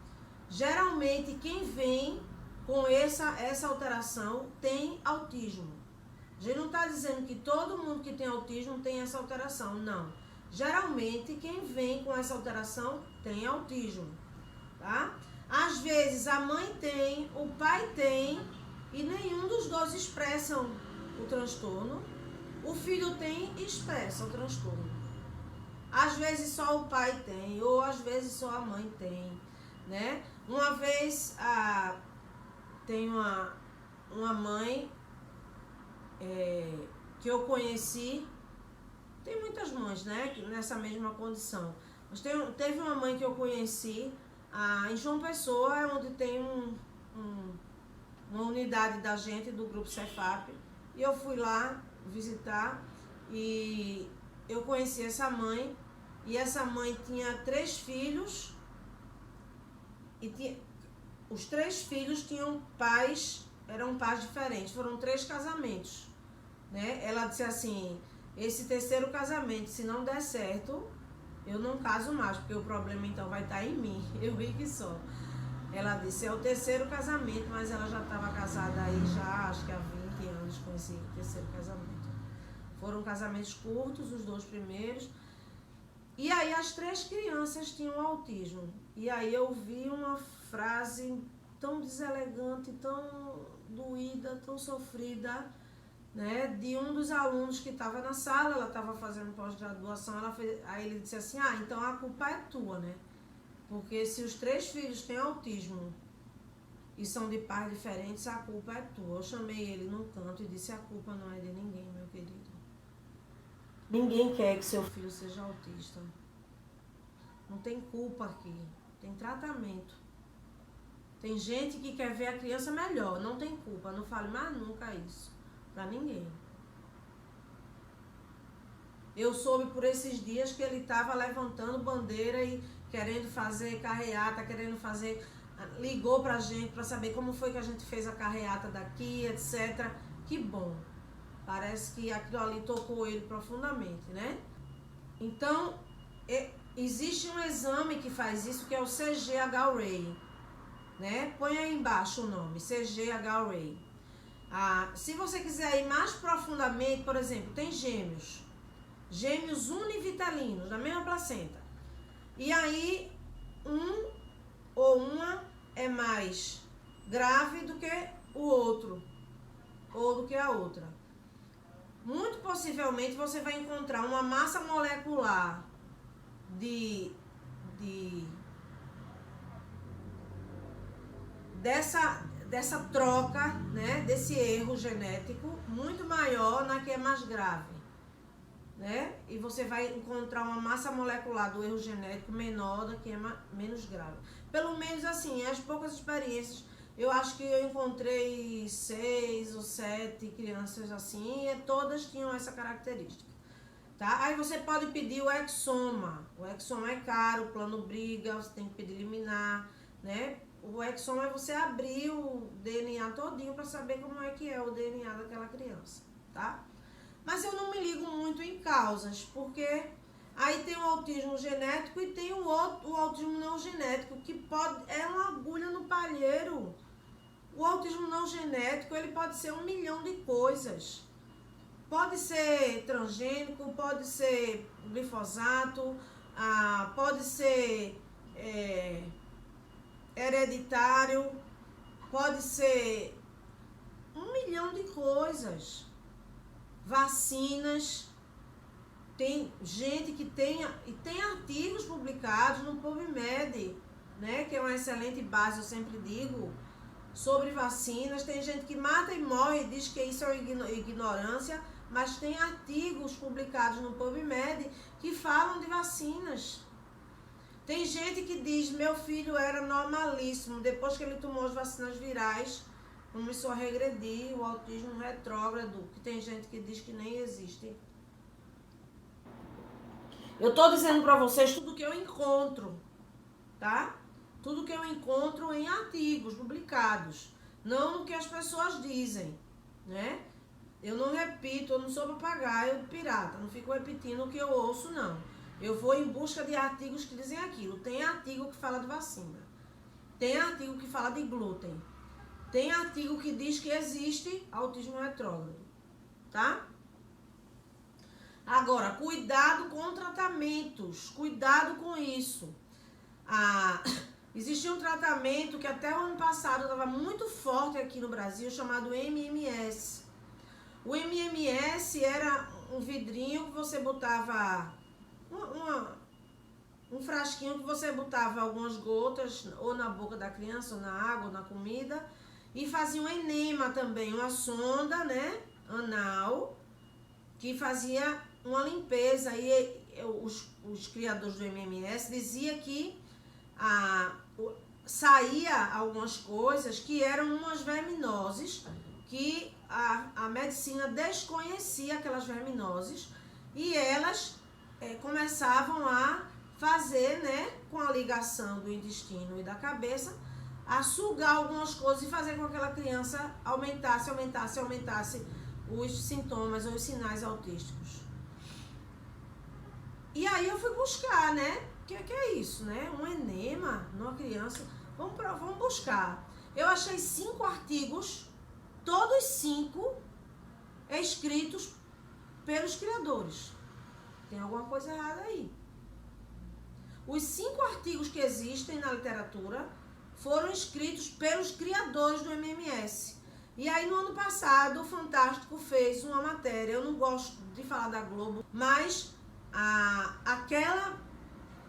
Speaker 1: Geralmente quem vem com essa alteração tem autismo. A gente não está dizendo que todo mundo que tem autismo tem essa alteração, não. Geralmente quem vem com essa alteração tem autismo, tá? Às vezes a mãe tem, o pai tem e nenhum dos dois expressam o transtorno. O filho tem e expressa o transtorno. Às vezes só o pai tem, ou às vezes só a mãe tem, né? Uma vez tem uma mãe que eu conheci, tem muitas mães, né, nessa mesma condição, mas teve uma mãe que eu conheci em João Pessoa, onde tem uma unidade da gente, do grupo Cefap, e eu fui lá visitar e eu conheci essa mãe, e essa mãe tinha 3 filhos, e os 3 filhos eram pais diferentes, foram 3 casamentos, né? Ela disse assim, esse terceiro casamento, se não der certo, eu não caso mais, porque o problema então vai estar em mim, eu vi que só. Ela disse, é o terceiro casamento, mas ela já estava casada aí já, acho que há 20 anos com esse terceiro casamento. Foram casamentos curtos, os 2 primeiros. E aí as 3 crianças tinham autismo. E aí eu vi uma frase tão deselegante, tão doída, tão sofrida, né, de um dos alunos que estava na sala. Ela estava fazendo pós-graduação, aí ele disse assim, então a culpa é tua, né? Porque se os 3 filhos têm autismo e são de pais diferentes, a culpa é tua. Eu chamei ele num canto e disse, a culpa não é de ninguém, meu querido. Ninguém quer que seu filho seja autista. Não tem culpa aqui, tem tratamento. Tem gente que quer ver a criança melhor, não tem culpa. Não fale mais nunca isso pra ninguém. Eu soube por esses dias que ele estava levantando bandeira e querendo fazer carreata, ligou pra gente pra saber como foi que a gente fez a carreata daqui, etc. Que bom. Parece que aquilo ali tocou ele profundamente, né? Então, existe um exame que faz isso, que é o CG-HRAY, né? Põe aí embaixo o nome, CG-HRAY. Se você quiser ir mais profundamente, por exemplo, tem gêmeos. gêmeos univitelinos, na mesma placenta. E aí, um ou uma é mais grave do que o outro, ou do que a outra. Muito possivelmente você vai encontrar uma massa molecular dessa troca, né, desse erro genético muito maior na que é mais grave, né? E você vai encontrar uma massa molecular do erro genético menor da que é menos grave. Pelo menos assim, as poucas experiências, eu acho que eu encontrei 6 ou 7 crianças assim, e todas tinham essa característica. Tá? Aí você pode pedir o exoma. O exoma é caro, o plano briga, você tem que pedir liminar, né? O exoma é você abrir o DNA todinho para saber como é que é o DNA daquela criança, tá? Mas eu não me ligo muito em causas, porque aí tem o autismo genético e tem o autismo não genético, que é uma agulha no palheiro. O autismo não genético, ele pode ser 1 milhão de coisas. Pode ser transgênico, pode ser glifosato, pode ser hereditário, pode ser 1 milhão de coisas. Vacinas, tem gente que tem artigos publicados no PubMed, né, que é uma excelente base, eu sempre digo, sobre vacinas. Tem gente que mata e morre e diz que isso é ignorância, mas tem artigos publicados no PubMed que falam de vacinas. Tem gente que diz, meu filho era normalíssimo, depois que ele tomou as vacinas virais, começou a regredir, o autismo retrógrado, que tem gente que diz que nem existe. Eu tô dizendo pra vocês tudo que eu encontro, tá? Tudo que eu encontro em artigos publicados, não no que as pessoas dizem, né? Eu não repito, eu não sou papagaio pirata, não fico repetindo o que eu ouço, não. Eu vou em busca de artigos que dizem aquilo. Tem artigo que fala de vacina, tem artigo que fala de glúten, tem artigo que diz que existe autismo retrógrado, tá? Agora, cuidado com tratamentos, cuidado com isso. Existia um tratamento que até o ano passado estava muito forte aqui no Brasil, chamado MMS. O MMS era um vidrinho que você botava, um frasquinho que você botava algumas gotas, ou na boca da criança, ou na água, ou na comida, e fazia um enema também, uma sonda, né, anal, que fazia uma limpeza. E os criadores do MMS diziam que saía algumas coisas que eram umas verminoses, que a medicina desconhecia aquelas verminoses, e elas começavam a fazer, né, com a ligação do intestino e da cabeça, a sugar algumas coisas e fazer com que aquela criança aumentasse os sintomas ou os sinais autísticos. E aí eu fui buscar, né? O que é isso, né? Um enema numa criança. Vamos buscar. Eu achei 5 artigos, todos 5 escritos pelos criadores. Tem alguma coisa errada aí. Os 5 artigos que existem na literatura foram escritos pelos criadores do MMS. E aí no ano passado o Fantástico fez uma matéria, eu não gosto de falar da Globo, mas aquela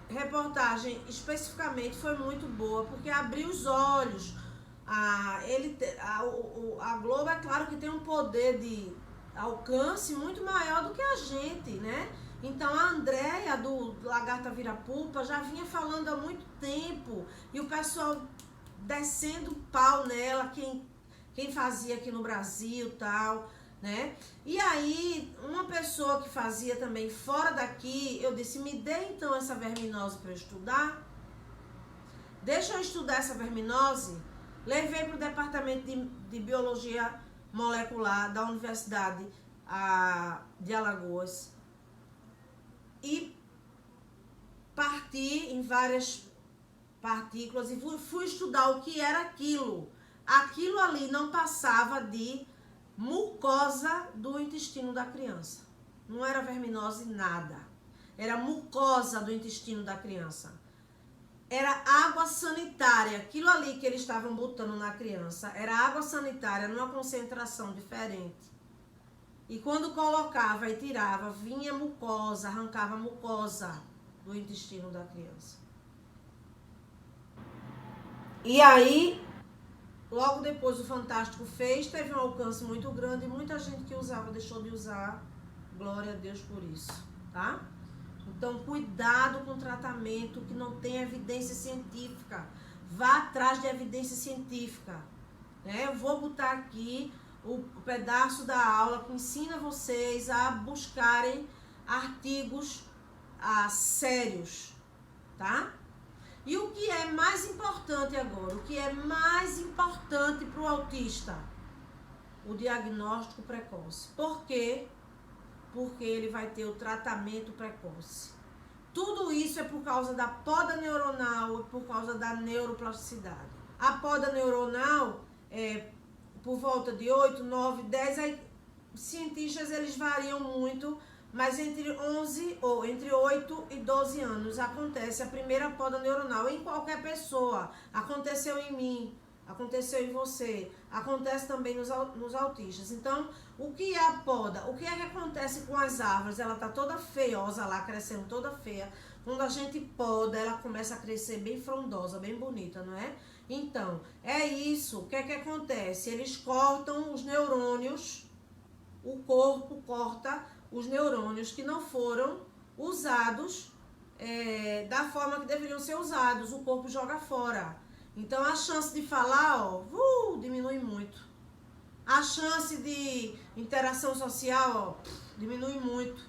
Speaker 1: reportagem especificamente foi muito boa, porque abriu os olhos. A Globo, é claro que tem um poder de alcance muito maior do que a gente, né? Então a Andréia do Lagarta Vira Pupa já vinha falando há muito tempo, e o pessoal descendo pau nela, quem fazia aqui no Brasil e tal, né? E aí, uma pessoa que fazia também fora daqui, eu disse, me dê então essa verminose para eu estudar. Deixa eu estudar essa verminose. Levei para o departamento de biologia molecular da Universidade de Alagoas e parti em várias partículas e fui estudar o que era aquilo. Aquilo ali não passava de mucosa do intestino da criança. não era verminose nada. Era mucosa do intestino da criança. Era água sanitária. Aquilo ali que eles estavam botando na criança era água sanitária numa concentração diferente. E quando colocava e tirava, vinha mucosa, arrancava mucosa do intestino da criança. E aí, logo depois o Fantástico fez, teve um alcance muito grande e muita gente que usava deixou de usar. Glória a Deus por isso, tá? Então, cuidado com o tratamento que não tem evidência científica. Vá atrás de evidência científica. Né? Eu vou botar aqui o pedaço da aula que ensina vocês a buscarem artigos sérios, tá? E o que é mais importante agora? O que é mais importante para o autista? O diagnóstico precoce. Por quê? Porque ele vai ter o tratamento precoce. Tudo isso é por causa da poda neuronal, por causa da neuroplasticidade. A poda neuronal por volta de 8, 9, 10, aí, cientistas eles variam muito, mas entre 8 e 12 anos acontece a primeira poda neuronal em qualquer pessoa. Aconteceu em mim, aconteceu em você, acontece também nos autistas. Então, o que é a poda? O que é que acontece com as árvores? Ela tá toda feiosa lá, crescendo toda feia. Quando a gente poda, ela começa a crescer bem frondosa, bem bonita, não é? Então, é isso. O que é que acontece? Eles cortam os neurônios, o corpo corta os neurônios que não foram usados da forma que deveriam ser usados. O corpo joga fora. Então, a chance de falar, diminui muito. A chance de interação social, diminui muito.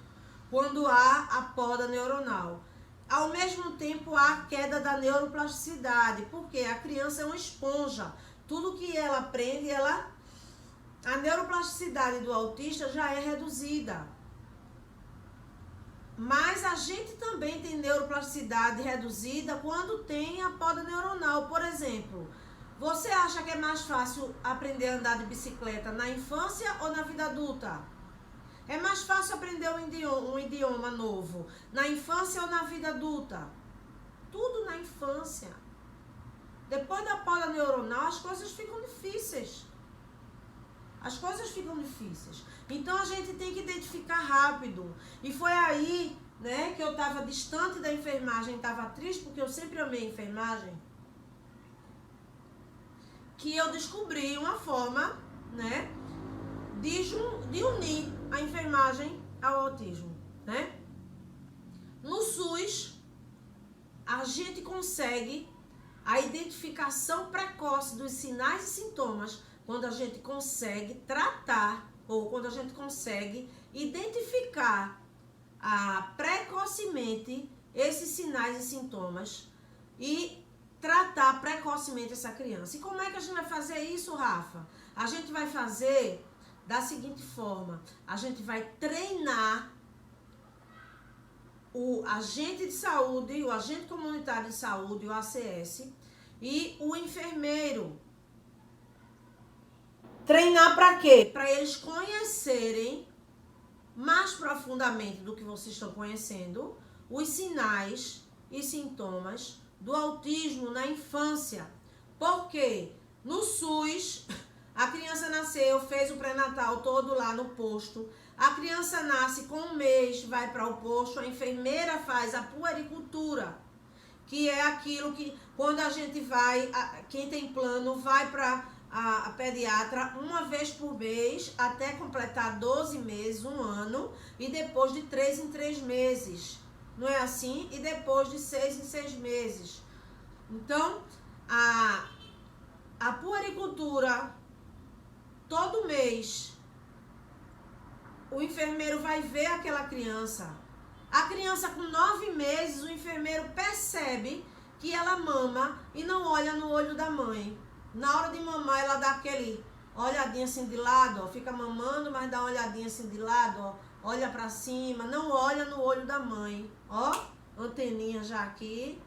Speaker 1: Quando há a poda neuronal. Ao mesmo tempo, há a queda da neuroplasticidade, porque a criança é uma esponja. Tudo que ela aprende, a neuroplasticidade do autista já é reduzida. Mas a gente também tem neuroplasticidade reduzida quando tem a poda neuronal. Por exemplo, você acha que é mais fácil aprender a andar de bicicleta na infância ou na vida adulta? É mais fácil aprender um idioma novo na infância ou na vida adulta? Tudo na infância. Depois da poda neuronal, as coisas ficam difíceis. As coisas ficam difíceis. Então, a gente tem que identificar rápido. E foi aí, né, que eu estava distante da enfermagem, estava triste, porque eu sempre amei enfermagem, que eu descobri uma forma, né, de unir a enfermagem ao autismo, né? No SUS, a gente consegue a identificação precoce dos sinais e sintomas quando a gente consegue tratar ou quando a gente consegue identificar precocemente esses sinais e sintomas e tratar precocemente essa criança. E como é que a gente vai fazer isso, Rafa? A gente vai fazer da seguinte forma: a gente vai treinar o agente de saúde, o agente comunitário de saúde, o ACS, e o enfermeiro. Treinar para quê? Para eles conhecerem mais profundamente do que vocês estão conhecendo os sinais e sintomas do autismo na infância. Porque no SUS, a criança nasceu, fez o pré-natal todo lá no posto. A criança nasce com 1 mês, vai para o posto, a enfermeira faz a puericultura, que é aquilo que, quando a gente vai, quem tem plano, vai para a pediatra uma vez por mês, até completar 12 meses, 1 ano, e depois de 3 em 3 meses. Não é assim? E depois de 6 em 6 meses. Então, a puericultura, todo mês, o enfermeiro vai ver aquela criança. A criança com 9 meses, o enfermeiro percebe que ela mama e não olha no olho da mãe. Na hora de mamar, ela dá aquele olhadinha assim de lado, ó, fica mamando, mas dá uma olhadinha assim de lado, ó, olha pra cima, não olha no olho da mãe. Ó, anteninha já aqui.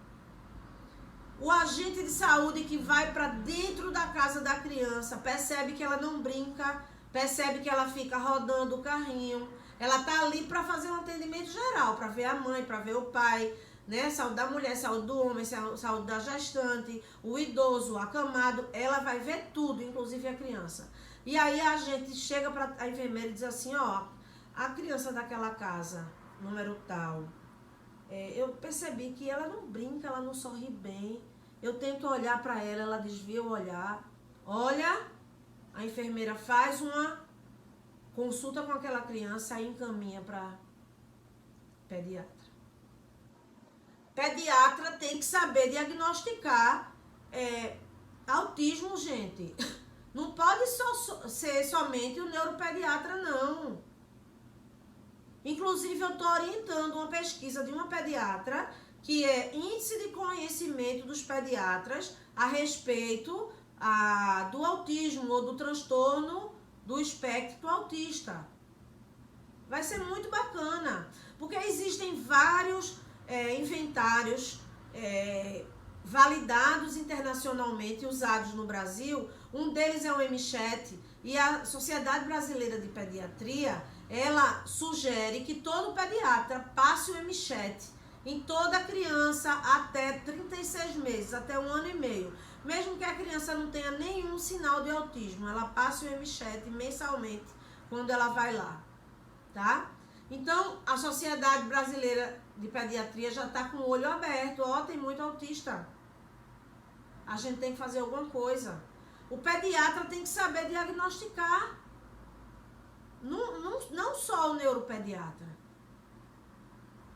Speaker 1: O agente de saúde que vai para dentro da casa da criança percebe que ela não brinca percebe que ela fica rodando o carrinho. Ela tá ali para fazer um atendimento geral, para ver a mãe, para ver o pai, né? Saúde da mulher, saúde do homem, saúde da gestante, o idoso, o acamado. Ela vai ver tudo, inclusive a criança. E aí a gente chega para a enfermeira e diz assim, ó, a criança daquela casa, número tal, eu percebi que ela não brinca, ela não sorri bem. Eu tento olhar para ela, ela desvia o olhar. Olha, a enfermeira faz uma consulta com aquela criança e encaminha para pediatra. Pediatra tem que saber diagnosticar autismo, gente. Não pode ser somente o neuropediatra, não. Inclusive, eu estou orientando uma pesquisa de uma pediatra, que é índice de conhecimento dos pediatras a respeito do autismo ou do transtorno do espectro autista. Vai ser muito bacana, porque existem vários inventários validados internacionalmente e usados no Brasil. Um deles é o M-Chat, e a Sociedade Brasileira de Pediatria, ela sugere que todo pediatra passe o M-Chat em toda criança até 36 meses, até 1 ano e meio. Mesmo que a criança não tenha nenhum sinal de autismo, ela passe o M-Chat mensalmente quando ela vai lá, tá? Então, a Sociedade Brasileira de Pediatria já está com o olho aberto. Ó, tem muito autista. A gente tem que fazer alguma coisa. O pediatra tem que saber diagnosticar. Não só o neuropediatra.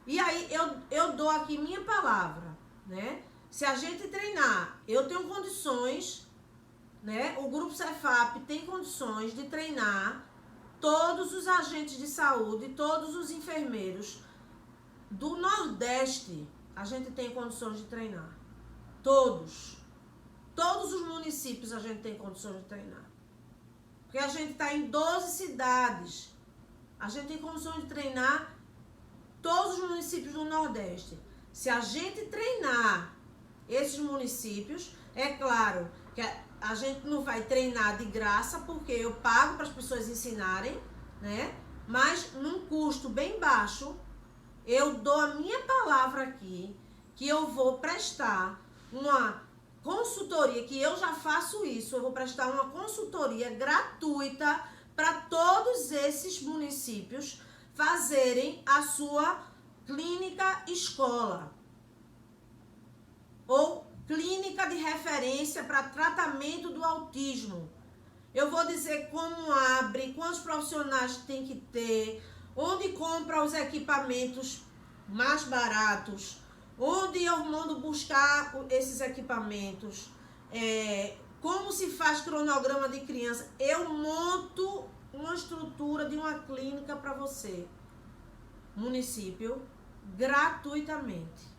Speaker 1: E aí, eu dou aqui minha palavra, né? Se a gente treinar, eu tenho condições, né? O Grupo Cefap tem condições de treinar todos os agentes de saúde, todos os enfermeiros do Nordeste. A gente tem condições de treinar. Todos os municípios a gente tem condições de treinar. Porque a gente está em 12 cidades. A gente tem condições de treinar todos os municípios do Nordeste. Se a gente treinar esses municípios, é claro que a gente não vai treinar de graça, porque eu pago para as pessoas ensinarem, né? Mas num custo bem baixo, eu dou a minha palavra aqui, que eu vou prestar uma consultoria, que eu já faço isso, eu vou prestar uma consultoria gratuita para todos esses municípios fazerem a sua clínica escola ou clínica de referência para tratamento do autismo. Eu vou dizer como abre, quantos profissionais tem que ter, onde compra os equipamentos mais baratos, onde eu mando buscar esses equipamentos, como se faz cronograma de criança. Eu monto uma estrutura de uma clínica para você, município, gratuitamente.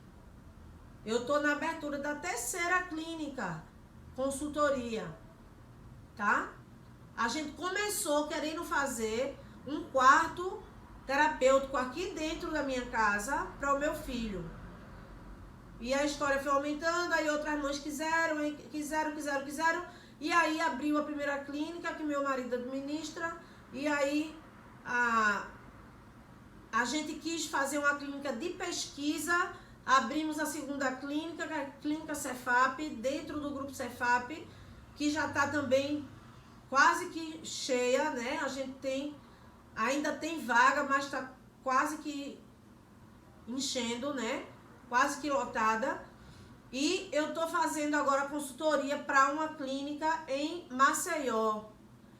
Speaker 1: Eu estou na abertura da 3ª clínica, consultoria, tá? A gente começou querendo fazer um quarto terapêutico aqui dentro da minha casa para o meu filho. E a história foi aumentando, aí outras mães quiseram, e aí abriu a primeira clínica que meu marido administra, e aí a gente quis fazer uma clínica de pesquisa. Abrimos a 2ª clínica, que é a Clínica Cefap, dentro do Grupo Cefap, que já está também quase que cheia, né? A gente ainda tem vaga, mas está quase que enchendo, né? Quase que lotada. E eu estou fazendo agora consultoria para uma clínica em Maceió.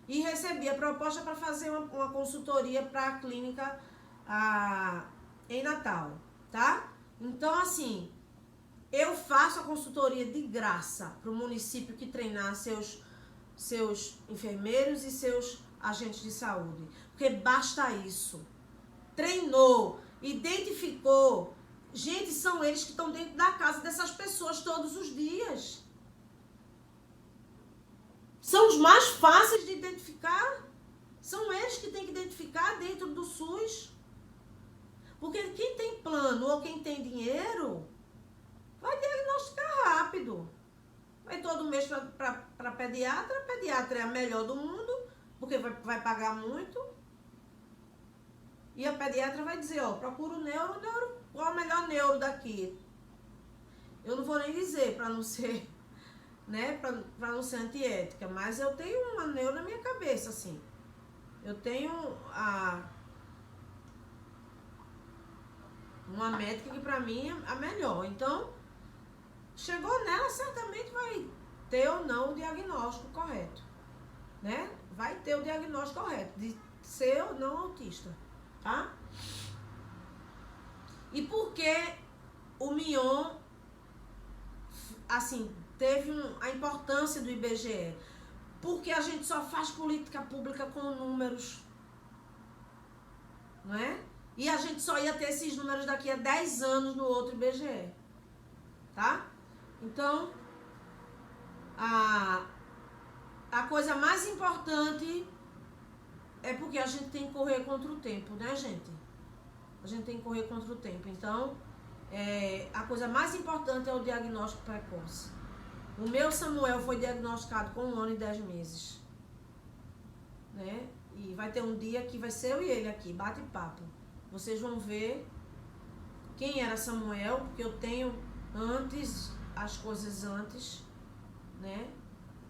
Speaker 1: E recebi a proposta para fazer uma consultoria para a clínica em Natal, tá? Então, assim, eu faço a consultoria de graça para o município que treinar seus enfermeiros e seus agentes de saúde. Porque basta isso. Treinou, identificou. Gente, são eles que estão dentro da casa dessas pessoas todos os dias. São os mais fáceis de identificar. São eles que têm que identificar dentro do SUS. Porque quem tem plano ou quem tem dinheiro vai diagnosticar rápido. Vai todo mês para pediatra. A pediatra é a melhor do mundo. porque vai pagar muito. E a pediatra vai dizer, ó, procura o neuro, qual é o melhor neuro daqui? Eu não vou nem dizer, para não ser, né, para não ser antiética, mas eu tenho uma neuro na minha cabeça, assim. Eu tenho uma médica que para mim é a melhor. Então, chegou nela, certamente vai ter ou não o diagnóstico correto, né? Vai ter o diagnóstico correto de ser ou não autista, tá? E por que o Mion, assim, teve a importância do IBGE? Porque a gente só faz política pública com números, não é? E a gente só ia ter esses números daqui a 10 anos no outro IBGE, tá? Então, a coisa mais importante é porque a gente tem que correr contra o tempo, né, gente? A gente tem que correr contra o tempo. Então, a coisa mais importante é o diagnóstico precoce. O meu Samuel foi diagnosticado com 1 ano e 10 meses, né? E vai ter um dia que vai ser eu e ele aqui, bate papo. Vocês vão ver quem era Samuel, porque eu tenho antes, as coisas antes, né?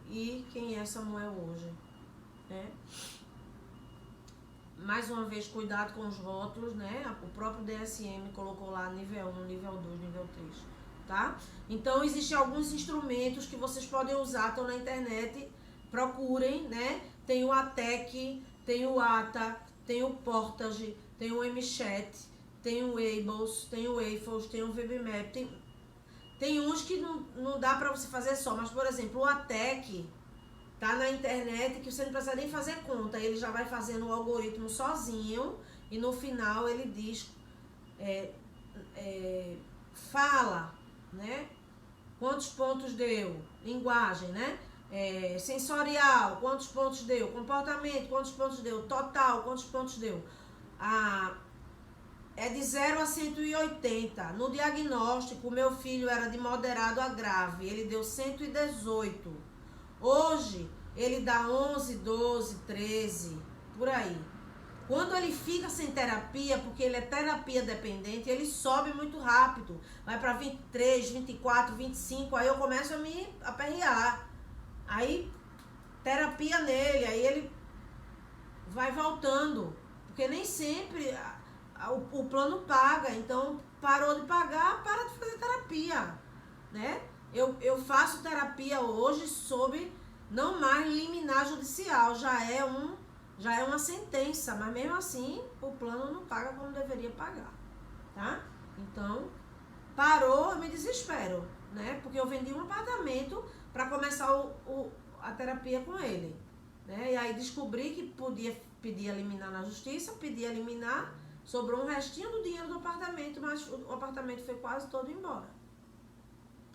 Speaker 1: E quem é Samuel hoje, né? Mais uma vez, cuidado com os rótulos, né? O próprio DSM colocou lá nível 1, nível 2, nível 3, tá? Então, existem alguns instrumentos que vocês podem usar, estão na internet, procurem, né? Tem o ATEC, tem o ATA, tem o Portage, tem o MChat, tem o Ables, tem o AFOS, tem o VBMap, tem uns que não dá pra você fazer só, mas, por exemplo, o ATEC tá na internet que você não precisa nem fazer conta, ele já vai fazendo o algoritmo sozinho e no final ele diz, fala, né? Quantos pontos deu? Linguagem, né? Sensorial, quantos pontos deu? Comportamento, quantos pontos deu? Total, quantos pontos deu? É de 0 a 180. No diagnóstico, meu filho era de moderado a grave, ele deu 118. Hoje, ele dá 11, 12, 13, por aí. Quando ele fica sem terapia, porque ele é terapia dependente, ele sobe muito rápido. Vai para 23, 24, 25, aí eu começo a me aperrear. Aí, terapia nele, aí ele vai voltando. Porque nem sempre o plano paga. Então, parou de pagar, para de fazer terapia, né? Eu faço terapia hoje sob não mais liminar judicial, já é uma sentença, mas mesmo assim o plano não paga como deveria pagar, tá? Então, parou, eu me desespero, né? Porque eu vendi um apartamento para começar a terapia com ele, né? E aí descobri que podia pedir a liminar na justiça, pedi a liminar, sobrou um restinho do dinheiro do apartamento, mas o apartamento foi quase todo embora.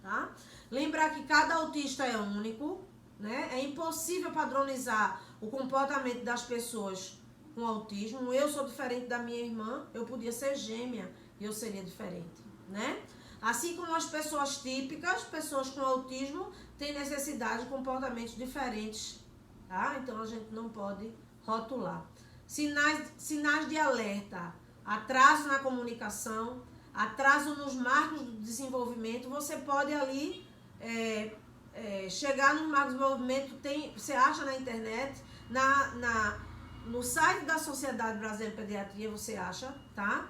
Speaker 1: Tá? Lembrar que cada autista é único, né? É impossível padronizar o comportamento das pessoas com autismo. Eu sou diferente da minha irmã, eu podia ser gêmea e eu seria diferente, né? Assim como as pessoas típicas, pessoas com autismo têm necessidade de comportamentos diferentes, tá? Então a gente não pode rotular. Sinais de alerta: atraso na comunicação, atraso nos marcos do desenvolvimento. Você pode ali chegar nos marcos de desenvolvimento, você acha na internet, no site da Sociedade Brasileira de Pediatria você acha, tá?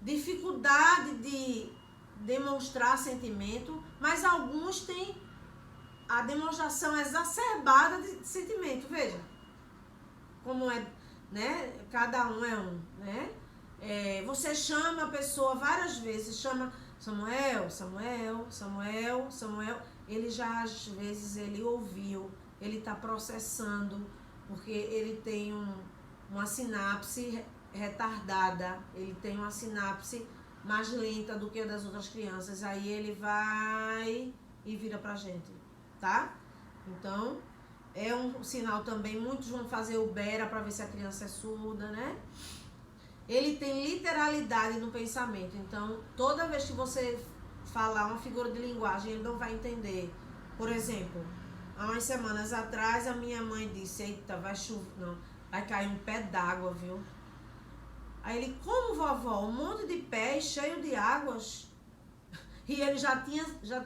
Speaker 1: Dificuldade de demonstrar sentimento, mas alguns têm a demonstração exacerbada de sentimento. Veja como é, né? Cada um é um, né? Você chama a pessoa várias vezes, chama Samuel, Samuel, Samuel, Samuel. Ele já, às vezes, ele ouviu, ele está processando, porque ele tem uma sinapse retardada, ele tem uma sinapse mais lenta do que a das outras crianças. Aí ele vai e vira pra gente, tá? Então, é um sinal também. Muitos vão fazer o Bera para ver se a criança é surda, né? Ele tem literalidade no pensamento. Então, toda vez que você falar uma figura de linguagem, ele não vai entender. Por exemplo, há umas semanas atrás, a minha mãe disse, eita, vai chover, não, vai cair um pé d'água, viu? Aí ele, como vovó? Um monte de pés cheio de águas. E ele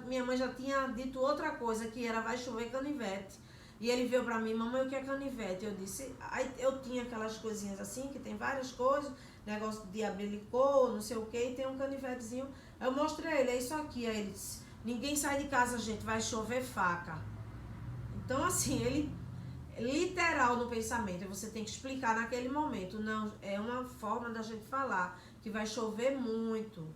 Speaker 1: minha mãe já tinha dito outra coisa, que era vai chover canivete. E ele veio pra mim, mamãe, o que é canivete? Eu disse, aí eu tinha aquelas coisinhas assim, que tem várias coisas, negócio de abrir licor, não sei o que, e tem um canivetezinho. Eu mostrei a ele, é isso aqui. Aí ele disse, ninguém sai de casa, gente, vai chover faca. Então, assim, ele literal no pensamento, você tem que explicar naquele momento. Não, é uma forma da gente falar, que vai chover muito.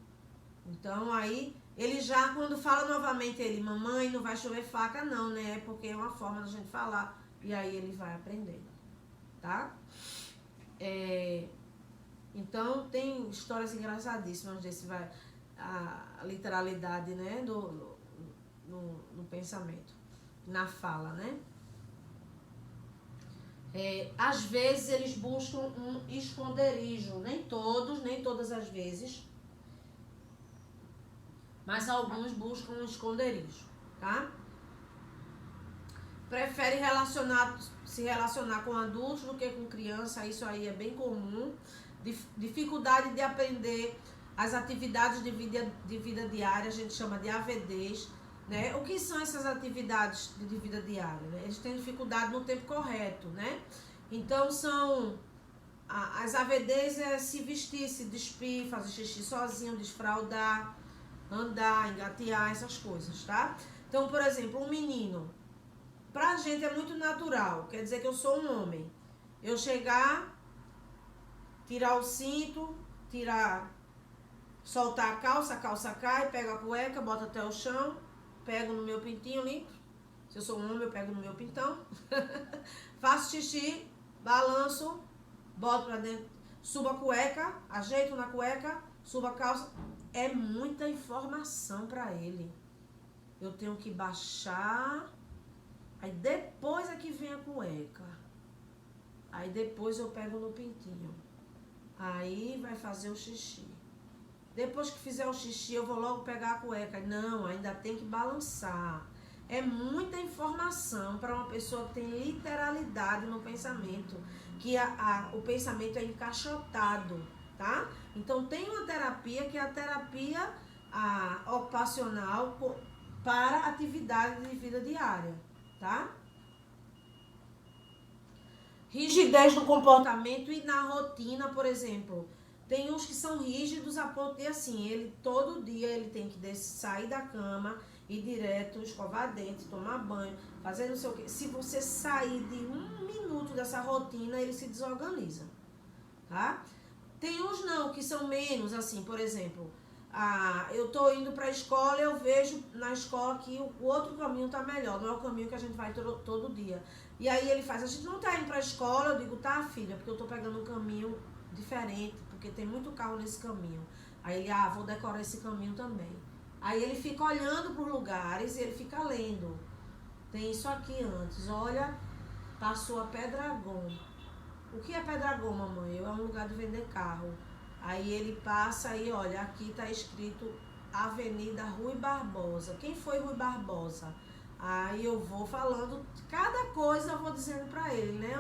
Speaker 1: Então, aí, ele já, quando fala novamente, ele, mamãe, não vai chover faca não, né? Porque é uma forma da gente falar. E aí ele vai aprendendo, tá? Então, tem histórias engraçadíssimas desse, a literalidade, né? No pensamento, na fala, né? Às vezes, eles buscam um esconderijo. Nem todas as vezes. Mas alguns buscam um esconderijo, tá? Prefere se relacionar com adultos do que com criança, isso aí é bem comum. Dificuldade de aprender as atividades de vida diária, a gente chama de AVDs, né? O que são essas atividades de vida diária? Né? Eles têm dificuldade no tempo correto, né? Então, as AVDs é se vestir, se despir, fazer xixi sozinho, desfraldar, andar, engatear, essas coisas, tá? Então, por exemplo, um menino, pra gente é muito natural, quer dizer que eu sou um homem. Eu chegar, tirar o cinto, soltar a calça cai, pego a cueca, boto até o chão, pego no meu pintinho limpo. Se eu sou um homem, eu pego no meu pintão. Faço xixi, balanço, boto pra dentro, subo a cueca, ajeito na cueca, subo a calça. É muita informação para ele. Eu tenho que baixar. Aí depois é que vem a cueca. Aí depois eu pego no pintinho. Aí vai fazer o xixi. Depois que fizer o xixi, eu vou logo pegar a cueca. Não, ainda tem que balançar. É muita informação para uma pessoa que tem literalidade no pensamento. Que o pensamento é encaixotado, tá? Então, tem uma terapia que é a terapia ocupacional para atividade de vida diária, tá? Rigidez no comportamento e na rotina, por exemplo. Tem uns que são rígidos a ponto de, assim, todo dia ele tem que sair da cama, ir direto, escovar dente, tomar banho, fazer não sei o quê. Se você sair de 1 minuto dessa rotina, ele se desorganiza, tá? Tem uns não, que são menos, assim, por exemplo, eu tô indo pra escola e eu vejo na escola que o outro caminho tá melhor, não é o caminho que a gente vai todo dia. E aí ele faz, a gente não tá indo pra escola, eu digo, tá, filha, porque eu tô pegando um caminho diferente, porque tem muito carro nesse caminho. Aí ele, vou decorar esse caminho também. Aí ele fica olhando pros lugares e ele fica lendo. Tem isso aqui antes, olha, passou a Pedragon. O que é Pedragon, mamãe? É um lugar de vender carro. Aí ele passa e olha, aqui tá escrito Avenida Rui Barbosa. Quem foi Rui Barbosa? Aí eu vou falando, cada coisa eu vou dizendo pra ele, né?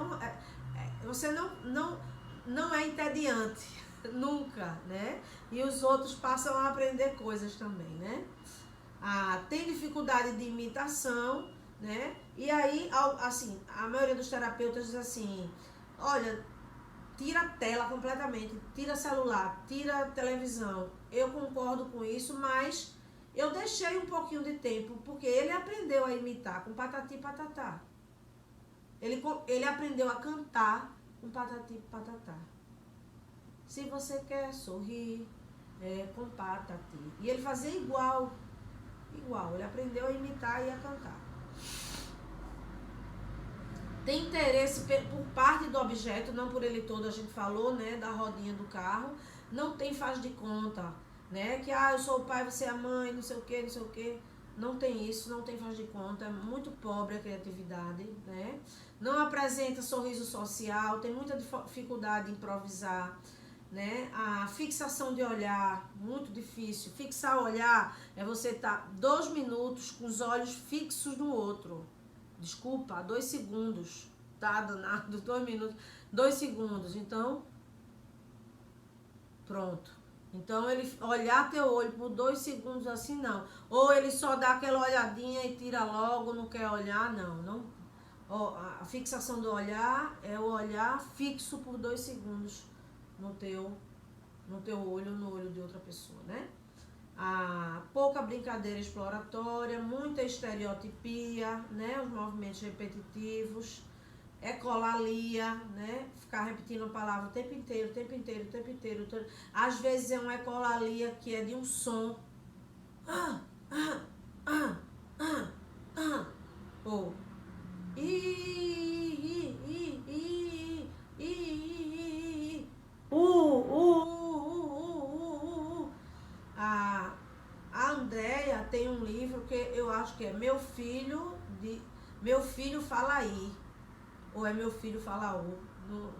Speaker 1: Você não é entediante, nunca, né? E os outros passam a aprender coisas também, né? Tem dificuldade de imitação, né? E aí, assim, a maioria dos terapeutas diz assim, olha, tira a tela completamente, tira celular, tira televisão. Eu concordo com isso, mas eu deixei um pouquinho de tempo, porque ele aprendeu a imitar com patati e patatá. Ele aprendeu a cantar com patati e patatá. Se você quer sorrir, com patati. E ele fazia igual. Ele aprendeu a imitar e a cantar. Tem interesse por parte do objeto, não por ele todo, a gente falou, né, da rodinha do carro. Não tem faz de conta, né, que eu sou o pai, você é a mãe, não sei o que. Não tem isso, não tem faz de conta, é muito pobre a criatividade, né. Não apresenta sorriso social, tem muita dificuldade em improvisar, né. A fixação de olhar, muito difícil. Fixar o olhar é você estar 2 minutos com os olhos fixos no outro. Desculpa, 2 segundos. Tá, danado, 2 minutos, 2 segundos. Então, pronto. Então, ele olhar teu olho por 2 segundos assim, não. Ou ele só dá aquela olhadinha e tira logo, não quer olhar, não. Ó, a fixação do olhar é o olhar fixo por 2 segundos no teu olho, no olho de outra pessoa, né? Pouca brincadeira exploratória, muita estereotipia, né? Os movimentos repetitivos, ecolalia, né? Ficar repetindo a palavra o tempo inteiro. Às vezes é uma ecolalia que é de um som. Ou a Andréia tem um livro que eu acho que é Meu Filho Fala Aí, ou é Meu Filho Fala O,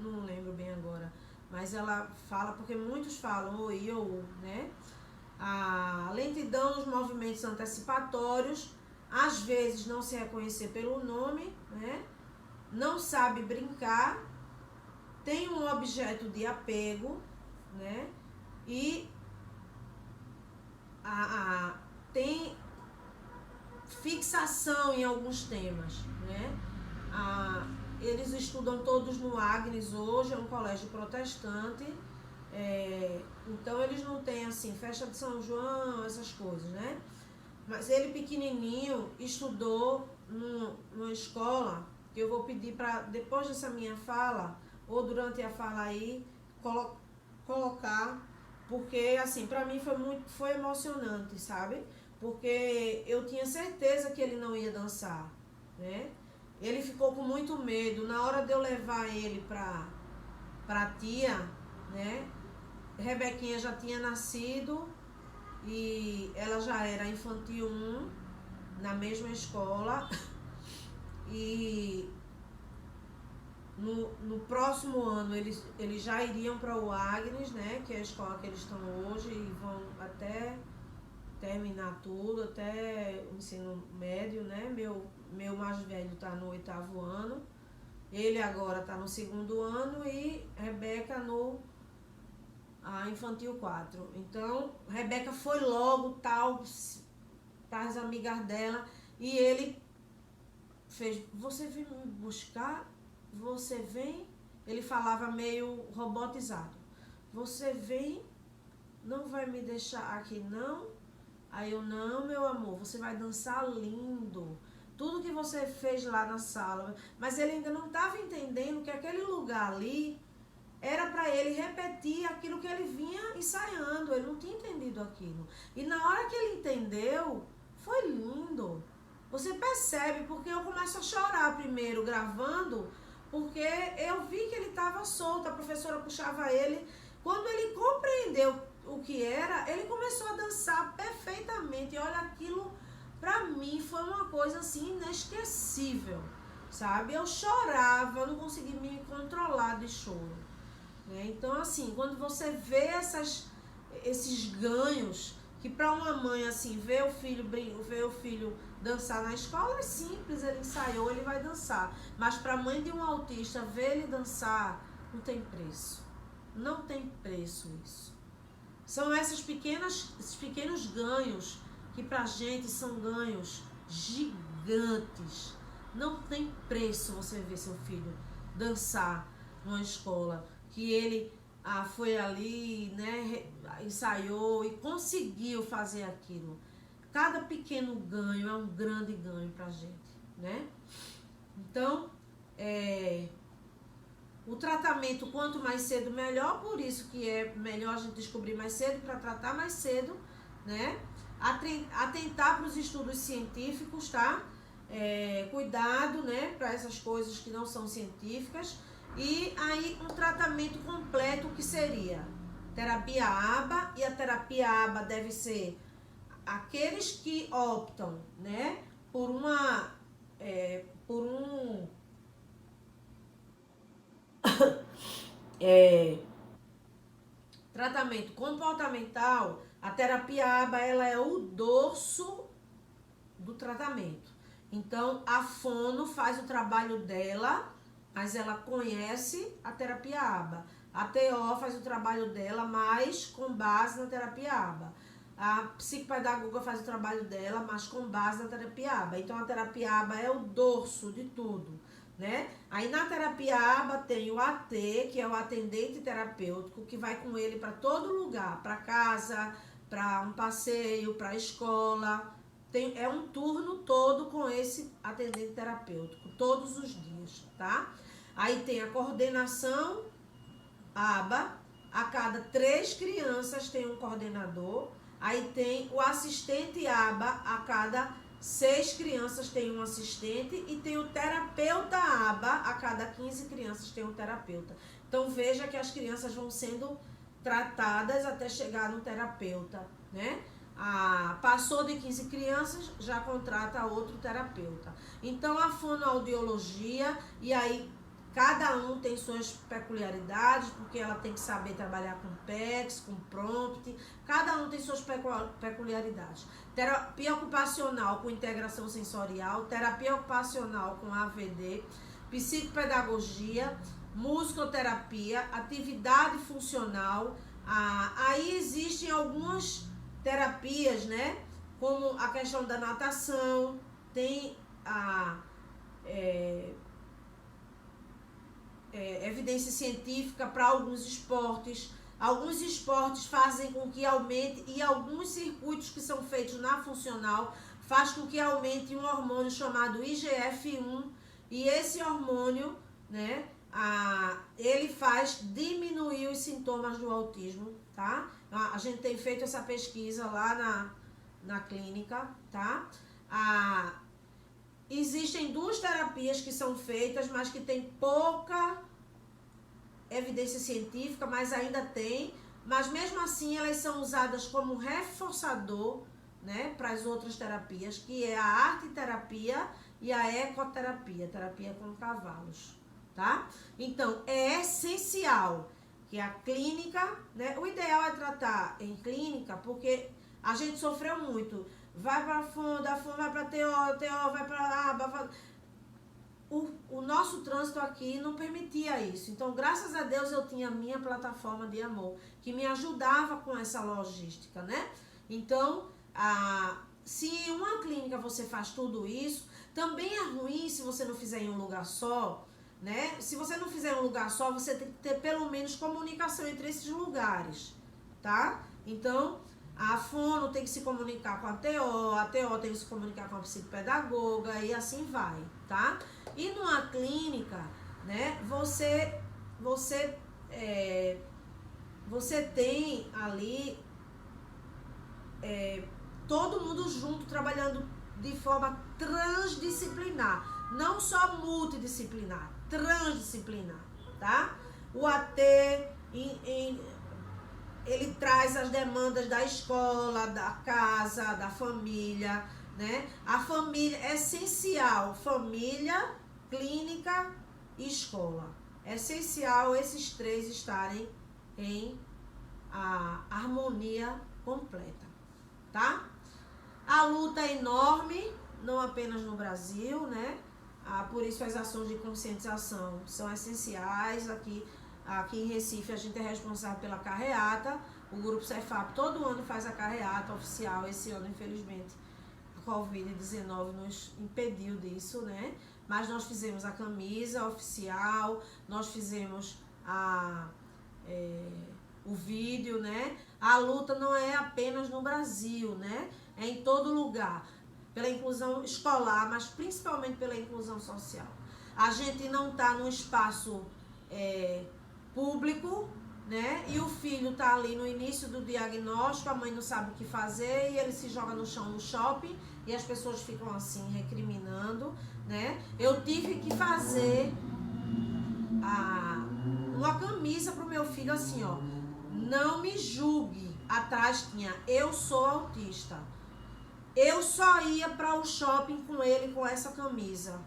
Speaker 1: não lembro bem agora, mas ela fala, porque muitos falam o, i ou u, né? A lentidão nos movimentos antecipatórios, às vezes não se reconhecer pelo nome, né? Não sabe brincar, tem um objeto de apego, né? E tem fixação em alguns temas, né? Eles estudam todos no Agnes hoje, é um colégio protestante, então eles não têm assim, festa de São João, essas coisas, né? Mas ele pequenininho estudou numa escola, que eu vou pedir para, depois dessa minha fala, ou durante a fala aí, colocar, porque assim, para mim foi emocionante, sabe? Porque eu tinha certeza que ele não ia dançar, né? Ele ficou com muito medo. Na hora de eu levar ele pra tia, né? Rebequinha já tinha nascido e ela já era infantil 1 na mesma escola. E no próximo ano eles já iriam para o Agnes, né? Que é a escola que eles estão hoje, e vão até terminar tudo, até o ensino médio, né? Meu mais velho está no 8º ano, ele agora está no 2º ano e Rebeca no infantil 4. Então, Rebeca foi logo, tal, para as amigas dela, e ele fez, você vem me buscar? Você vem? Ele falava meio robotizado. Você vem? Não vai me deixar aqui, não? Aí eu, não, meu amor, você vai dançar lindo. Tudo que você fez lá na sala. Mas ele ainda não estava entendendo que aquele lugar ali era para ele repetir aquilo que ele vinha ensaiando. Ele não tinha entendido aquilo. E na hora que ele entendeu, foi lindo. Você percebe, porque eu começo a chorar primeiro gravando, porque eu vi que ele estava solto, a professora puxava ele. Quando ele compreendeu o que era, ele começou a dançar perfeitamente. E olha, aquilo pra mim foi uma coisa assim inesquecível, sabe? Eu chorava, eu não conseguia me controlar de choro, né? Então, assim, quando você vê esses ganhos, que para uma mãe, assim, ver o filho dançar na escola é simples, ele ensaiou, ele vai dançar. Mas para a mãe de um autista, ver ele dançar, não tem preço. Não tem preço isso. São esses pequenos ganhos que pra gente são ganhos gigantes. Não tem preço você ver seu filho dançar numa escola, que ele foi ali, né, ensaiou e conseguiu fazer aquilo. Cada pequeno ganho é um grande ganho pra gente, né? Então, o tratamento, quanto mais cedo, melhor. Por isso que é melhor a gente descobrir mais cedo, para tratar mais cedo, né? Atentar para os estudos científicos, tá? Cuidado, né? Para essas coisas que não são científicas. E aí, um tratamento completo, que seria terapia ABA. E a terapia ABA deve ser aqueles que optam, né? Por tratamento comportamental. A terapia ABA, ela é o dorso do tratamento. Então, a fono faz o trabalho dela, mas ela conhece a terapia ABA. A TO faz o trabalho dela, mas com base na terapia ABA. A psicopedagoga faz o trabalho dela, mas com base na terapia ABA. Então, a terapia ABA é o dorso de tudo, né? Aí, na terapia ABA tem o AT, que é o atendente terapêutico, que vai com ele para todo lugar, para casa, para um passeio, para a escola. É um turno todo com esse atendente terapêutico, todos os dias, tá? Aí tem a coordenação ABA, a cada 3 crianças tem um coordenador. Aí tem o assistente ABA, a cada 6 crianças tem um assistente. E tem o terapeuta ABA, a cada 15 crianças tem um terapeuta. Então veja que as crianças vão sendo tratadas até chegar no terapeuta, né? Passou de 15 crianças, já contrata outro terapeuta. Então, a fonoaudiologia, e aí cada um tem suas peculiaridades, porque ela tem que saber trabalhar com PECs, com prompt, cada um tem suas peculiaridades. Terapia ocupacional com integração sensorial, terapia ocupacional com AVD, psicopedagogia, musicoterapia, atividade funcional. Aí existem algumas terapias, né? Como a questão da natação, tem evidência científica para alguns esportes. Alguns esportes fazem com que aumente, e alguns circuitos que são feitos na funcional faz com que aumente um hormônio chamado IGF-1, e esse hormônio, né, ele faz diminuir os sintomas do autismo, tá? A gente tem feito essa pesquisa lá na clínica, tá? Existem 2 terapias que são feitas, mas que tem pouca evidência científica, mas ainda tem. Mas mesmo assim elas são usadas como reforçador, né, para as outras terapias, que é a arte-terapia e a ecoterapia, terapia com cavalos, tá? Então, é essencial que a clínica, né, o ideal é tratar em clínica, porque a gente sofreu muito. Vai para a FON, da FON vai para a TO vai para a ABA. O nosso trânsito aqui não permitia isso. Então, graças a Deus, eu tinha a minha plataforma de amor, que me ajudava com essa logística, né? Então, se em uma clínica você faz tudo isso, também é ruim se você não fizer em um lugar só, né? Se você não fizer em um lugar só, você tem que ter pelo menos comunicação entre esses lugares, tá? Então, a fono tem que se comunicar com a TO tem que se comunicar com a psicopedagoga e assim vai, tá? E numa clínica, né, você tem ali todo mundo junto, trabalhando de forma transdisciplinar, não só multidisciplinar, transdisciplinar, tá? O AT, ele traz as demandas da escola, da casa, da família, né? A família é essencial, família, clínica e escola. É essencial esses 3 estarem em harmonia completa, tá? A luta é enorme, não apenas no Brasil, né? Por isso as ações de conscientização são essenciais. Aqui em Recife a gente é responsável pela carreata. O grupo Cefap todo ano faz a carreata oficial. Esse ano, infelizmente, a Covid-19 nos impediu disso, né? Mas nós fizemos a camisa oficial, nós fizemos o vídeo, né? A luta não é apenas no Brasil, né? É em todo lugar, pela inclusão escolar, mas principalmente pela inclusão social. A gente não está num espaço público, né? E o filho tá ali no início do diagnóstico, a mãe não sabe o que fazer e ele se joga no chão no shopping e as pessoas ficam assim recriminando, né? Eu tive que fazer uma camisa pro meu filho assim, ó, não me julgue. Atrás tinha eu sou autista. Eu só ia para o shopping com ele com essa camisa,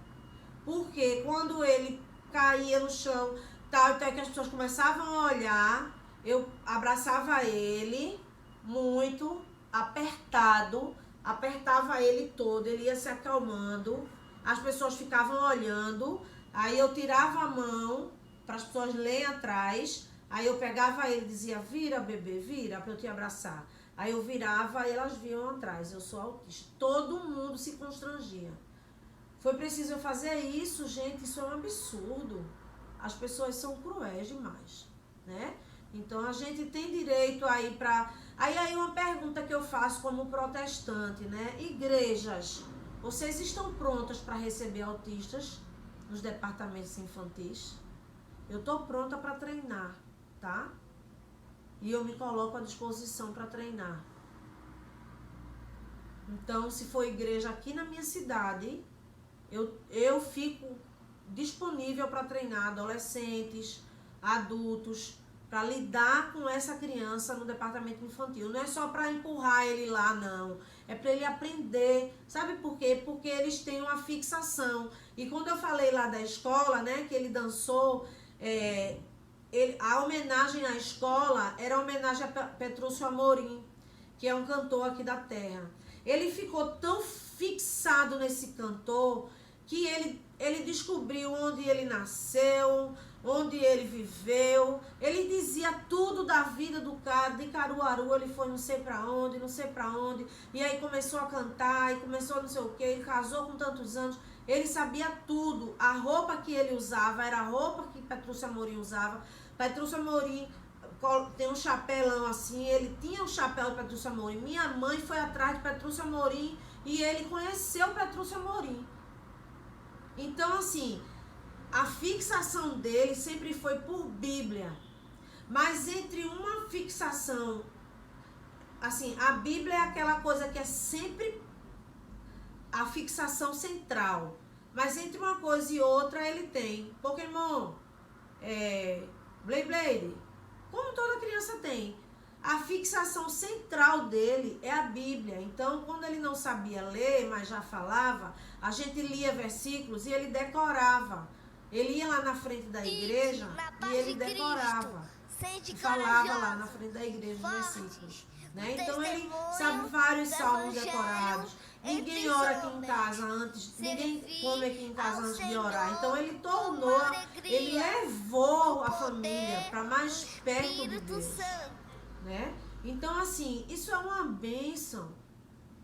Speaker 1: porque quando ele caía no chão, até que as pessoas começavam a olhar, eu abraçava ele muito apertado, apertava ele todo, ele ia se acalmando, as pessoas ficavam olhando, aí eu tirava a mão para as pessoas lerem atrás, aí eu pegava ele e dizia, vira bebê, vira para eu te abraçar. Aí eu virava e elas viam atrás, eu sou autista. Todo mundo se constrangia. Foi preciso eu fazer isso, gente, isso é um absurdo. As pessoas são cruéis demais, né? Então a gente tem direito aí para... Aí uma pergunta que eu faço como protestante, né? Igrejas, vocês estão prontas para receber autistas nos departamentos infantis? Eu estou pronta para treinar, tá? E eu me coloco à disposição para treinar. Então, se for igreja aqui na minha cidade, eu fico disponível para treinar adolescentes, adultos, para lidar com essa criança no departamento infantil. Não é só para empurrar ele lá, não. É para ele aprender. Sabe por quê? Porque eles têm uma fixação. E quando eu falei lá da escola, né, que ele dançou... a homenagem à escola era homenagem a Petrúcio Amorim, que é um cantor aqui da terra. Ele ficou tão fixado nesse cantor que ele descobriu onde ele nasceu, onde ele viveu. Ele dizia tudo da vida do cara, de Caruaru, ele foi não sei pra onde, e aí começou a cantar, e começou não sei o que, ele casou com tantos anos. Ele sabia tudo. A roupa que ele usava era a roupa que Petrúcio Amorim usava. Petrúcio Amorim tem um chapelão assim, ele tinha um chapéu de Petrúcio Amorim. Minha mãe foi atrás de Petrúcio Amorim e ele conheceu Petrúcio Amorim. Então, assim, a fixação dele sempre foi por Bíblia. Mas entre uma fixação, assim, a Bíblia é aquela coisa que é sempre a fixação central. Mas entre uma coisa e outra ele tem Pokémon, Blade, como toda criança tem. A fixação central dele é a Bíblia. Então, quando ele não sabia ler, mas já falava, a gente lia versículos e ele decorava. Ele ia lá na frente da igreja e ele decorava. E falava lá na frente da igreja os versículos. Né? Então, ele sabe vários salmos decorados. Ninguém ora aqui em casa antes, ninguém come aqui em casa antes de orar. Então ele ele levou a família para mais perto de Deus, né? Então assim, isso é uma bênção.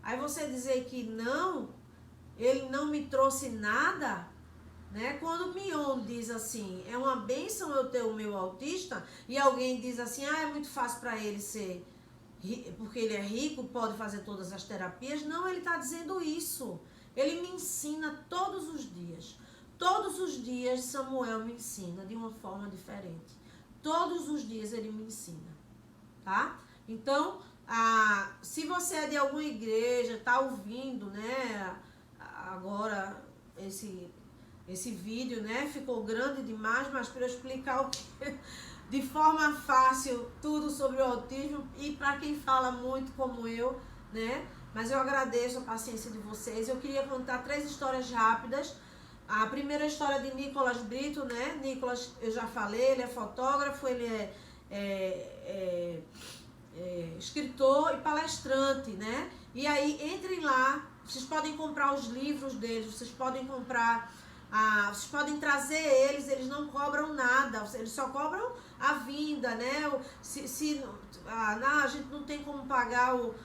Speaker 1: Aí você dizer que não, ele não me trouxe nada, né? Quando o Mion diz assim, é uma bênção eu ter o meu autista, e alguém diz assim, é muito fácil para ele ser... porque ele é rico, pode fazer todas as terapias. Não, ele está dizendo isso. Ele me ensina todos os dias. Todos os dias Samuel me ensina de uma forma diferente. Todos os dias ele me ensina, tá? Então, se você é de alguma igreja, está ouvindo, né, agora esse vídeo, né, ficou grande demais, mas para eu explicar o que... de forma fácil, tudo sobre o autismo, e para quem fala muito como eu, né? Mas eu agradeço a paciência de vocês. Eu queria contar 3 histórias rápidas. A primeira história de Nicolas Brito, né? Nicolas, eu já falei, ele é fotógrafo, ele é escritor e palestrante, né? E aí, entrem lá, vocês podem comprar os livros deles, vocês podem comprar... vocês podem trazer eles não cobram nada, eles só cobram a vinda, né? A gente não tem como pagar o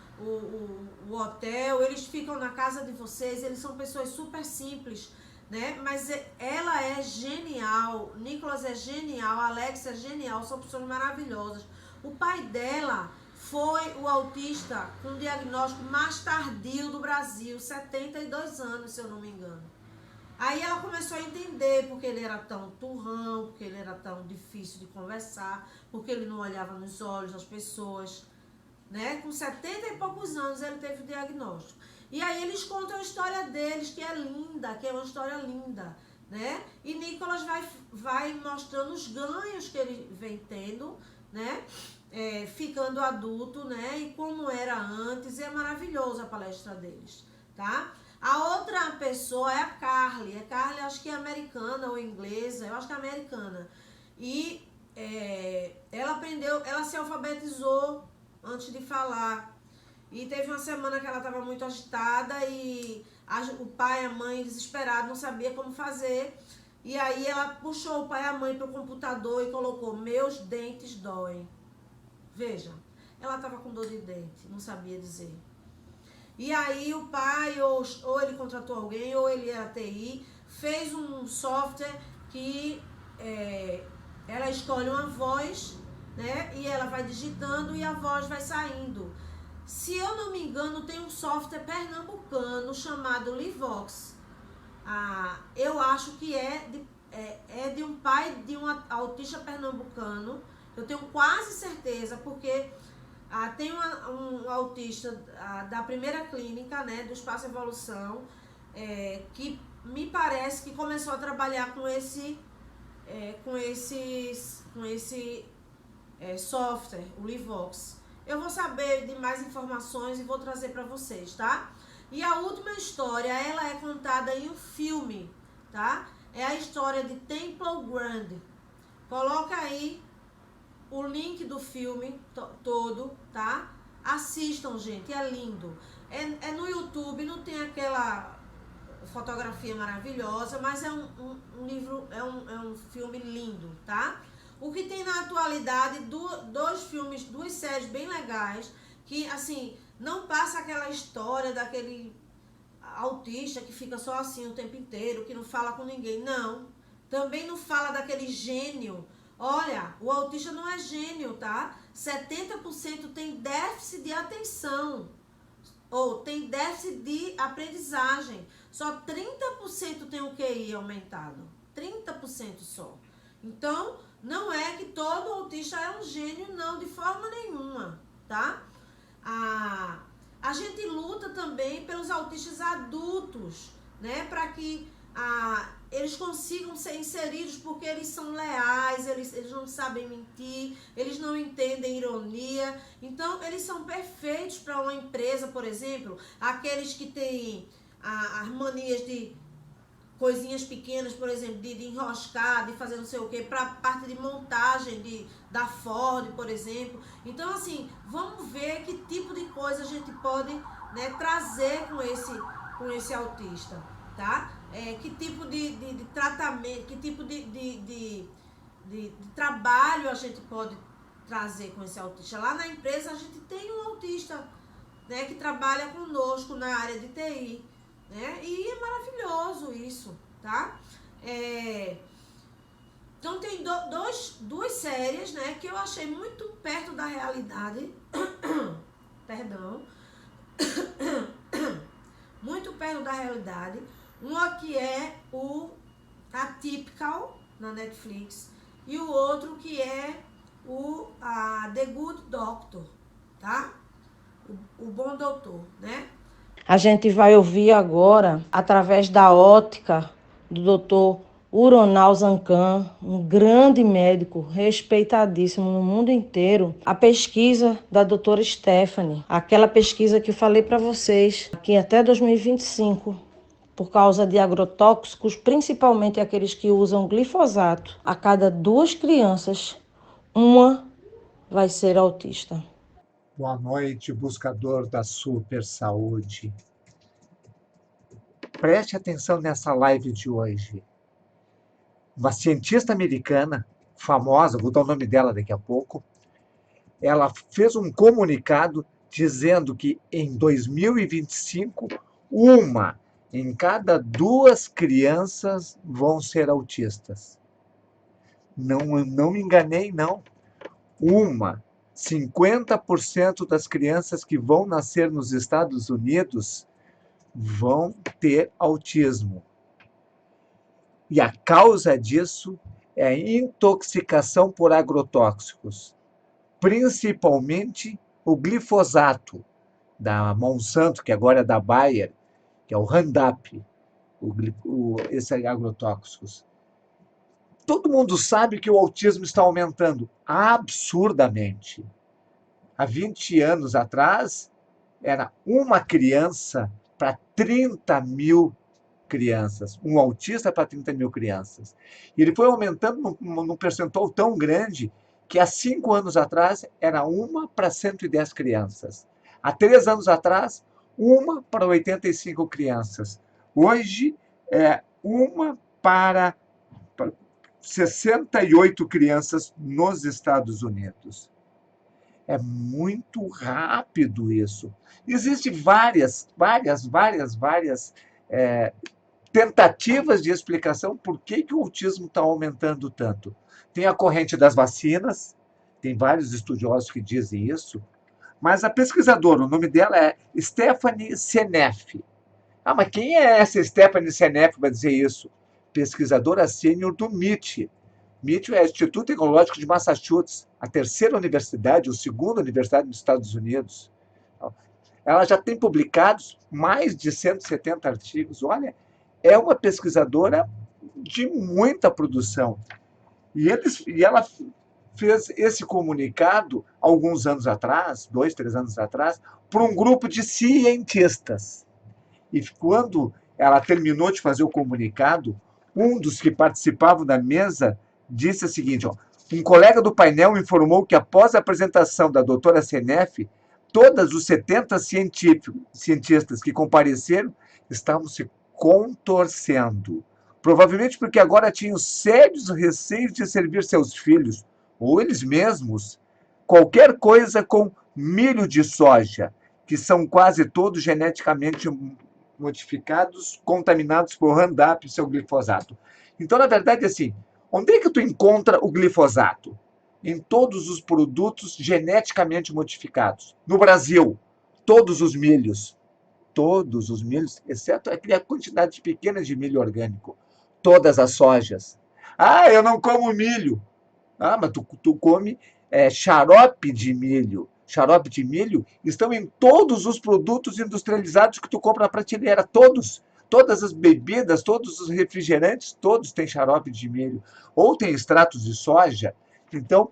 Speaker 1: hotel, eles ficam na casa de vocês, eles são pessoas super simples, né? Mas ela é genial, Nicolas é genial, Alex é genial, são pessoas maravilhosas. O pai dela foi o autista com o diagnóstico mais tardio do Brasil, 72 anos, se eu não me engano. Aí ela começou a entender porque ele era tão turrão, porque ele era tão difícil de conversar, porque ele não olhava nos olhos das pessoas, né? Com 70 e poucos anos ele teve o diagnóstico. E aí eles contam a história deles, que é linda, que é uma história linda, né? E Nicolas vai mostrando os ganhos que ele vem tendo, né? Ficando adulto, né? E como era antes, e é maravilhosa a palestra deles, tá? A outra pessoa é a Carly. A Carly acho que é americana ou inglesa, eu acho que é americana. E ela aprendeu, ela se alfabetizou antes de falar. E teve uma semana que ela estava muito agitada e o pai e a mãe desesperados, não sabia como fazer. E aí ela puxou o pai e a mãe para o computador e colocou: meus dentes doem. Veja, ela estava com dor de dente, não sabia dizer. E aí o pai, ou ele contratou alguém, ou ele era TI, fez um software que ela escolhe uma voz, né? E ela vai digitando e a voz vai saindo. Se eu não me engano, tem um software pernambucano chamado Livox. Eu acho que é de um pai de um autista pernambucano. Eu tenho quase certeza, porque tem um autista da primeira clínica, né, do Espaço Evolução, que me parece que começou a trabalhar com esse software, o Livox. Eu vou saber de mais informações e vou trazer para vocês, tá? E a última história, ela é contada em um filme, tá? É a história de Temple Grande. Coloca aí o link do filme todo, tá? Assistam, gente, é lindo. É no YouTube, não tem aquela fotografia maravilhosa, mas é um livro, é um filme lindo, tá? O que tem na atualidade, dois filmes, duas séries bem legais, que, assim, não passa aquela história daquele autista que fica só assim o tempo inteiro, que não fala com ninguém. Não. Também não fala daquele gênio. Olha, o autista não é gênio, tá? 70% tem déficit de atenção. Ou tem déficit de aprendizagem. Só 30% tem o QI aumentado. 30% só. Então, não é que todo autista é um gênio, não, de forma nenhuma, tá? A gente luta também pelos autistas adultos, né? Para que eles consigam ser inseridos, porque eles são leais, eles não sabem mentir, eles não entendem ironia. Então, eles são perfeitos para uma empresa, por exemplo, aqueles que têm as manias de coisinhas pequenas, por exemplo, de enroscar, de fazer não sei o que, para parte de montagem da Ford, por exemplo. Então, assim, vamos ver que tipo de coisa a gente pode, né, trazer com esse autista, tá? Que tipo de tratamento, que tipo de trabalho a gente pode trazer com esse autista. Lá na empresa a gente tem um autista, né, que trabalha conosco na área de TI. Né? E é maravilhoso isso, tá? Então tem duas séries, né, que eu achei muito perto da realidade. Perdão. Muito perto da realidade. Uma que é o Atypical, na Netflix, e o outro que é o The Good Doctor, tá? O Bom Doutor, né? A gente vai ouvir agora, através da ótica do Dr. Uronal Zancan, um grande médico respeitadíssimo no mundo inteiro, a pesquisa da doutora Stephanie, aquela pesquisa que eu falei para vocês, que até 2025, por causa de agrotóxicos, principalmente aqueles que usam glifosato, a cada 2 crianças, uma vai ser autista.
Speaker 2: Boa noite, buscador da super saúde. Preste atenção nessa live de hoje. Uma cientista americana, famosa, vou dar o nome dela daqui a pouco, ela fez um comunicado dizendo que em 2025, uma em cada 2 crianças vão ser autistas. Não me enganei, não. 50% das crianças que vão nascer nos Estados Unidos vão ter autismo. E a causa disso é a intoxicação por agrotóxicos, principalmente o glifosato da Monsanto, que agora é da Bayer, que é o Roundup, esses agrotóxicos. Todo mundo sabe que o autismo está aumentando absurdamente. Há 20 anos atrás, era uma criança para 30 mil crianças, um autista para 30 mil crianças. E ele foi aumentando num percentual tão grande que há 5 anos atrás era uma para 110 crianças. Há 3 anos atrás, uma para 85 crianças. Hoje, é uma para 68 crianças nos Estados Unidos. É muito rápido isso. Existem várias tentativas de explicação por que o autismo está aumentando tanto. Tem a corrente das vacinas, tem vários estudiosos que dizem isso, mas a pesquisadora, o nome dela é Stephanie Seneff. Ah, mas quem é essa Stephanie Seneff para dizer isso? Pesquisadora sênior do MIT. MIT é o Instituto Tecnológico de Massachusetts, a terceira universidade, ou segunda universidade dos Estados Unidos. Ela já tem publicados mais de 170 artigos. Olha, é uma pesquisadora de muita produção. E ela fez esse comunicado alguns anos atrás, 2, 3 anos atrás, para um grupo de cientistas. E quando ela terminou de fazer o comunicado, um dos que participavam da mesa disse o seguinte: ó, um colega do painel informou que após a apresentação da doutora Seneff, todos os 70 cientistas que compareceram estavam se contorcendo. Provavelmente porque agora tinham sérios receios de servir seus filhos, ou eles mesmos, qualquer coisa com milho de soja, que são quase todos geneticamente modificados, contaminados por Roundup e seu glifosato. Então, na verdade, assim, onde é que tu encontra o glifosato? Em todos os produtos geneticamente modificados. No Brasil, todos os milhos, exceto aquela quantidade pequena de milho orgânico, todas as sojas. Ah, eu não como milho. Ah, mas tu come xarope de milho. Xarope de milho estão em todos os produtos industrializados que tu compra na prateleira, todos. Todas as bebidas, todos os refrigerantes, todos têm xarope de milho. Ou tem extratos de soja. Então,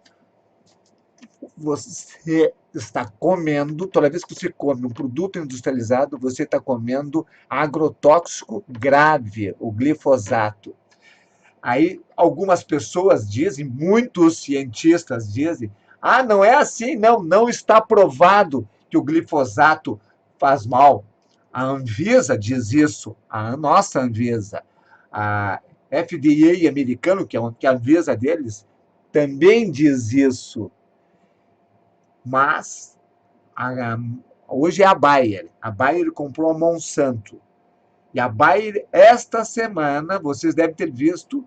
Speaker 2: você está comendo, toda vez que você come um produto industrializado, você está comendo agrotóxico grave, o glifosato. Aí algumas pessoas dizem, muitos cientistas dizem, ah, não é assim, não está provado que o glifosato faz mal. A Anvisa diz isso, a nossa Anvisa. A FDA americano, que é a Anvisa deles, também diz isso. Mas hoje é a Bayer. A Bayer comprou a Monsanto. E a Bayer, esta semana, vocês devem ter visto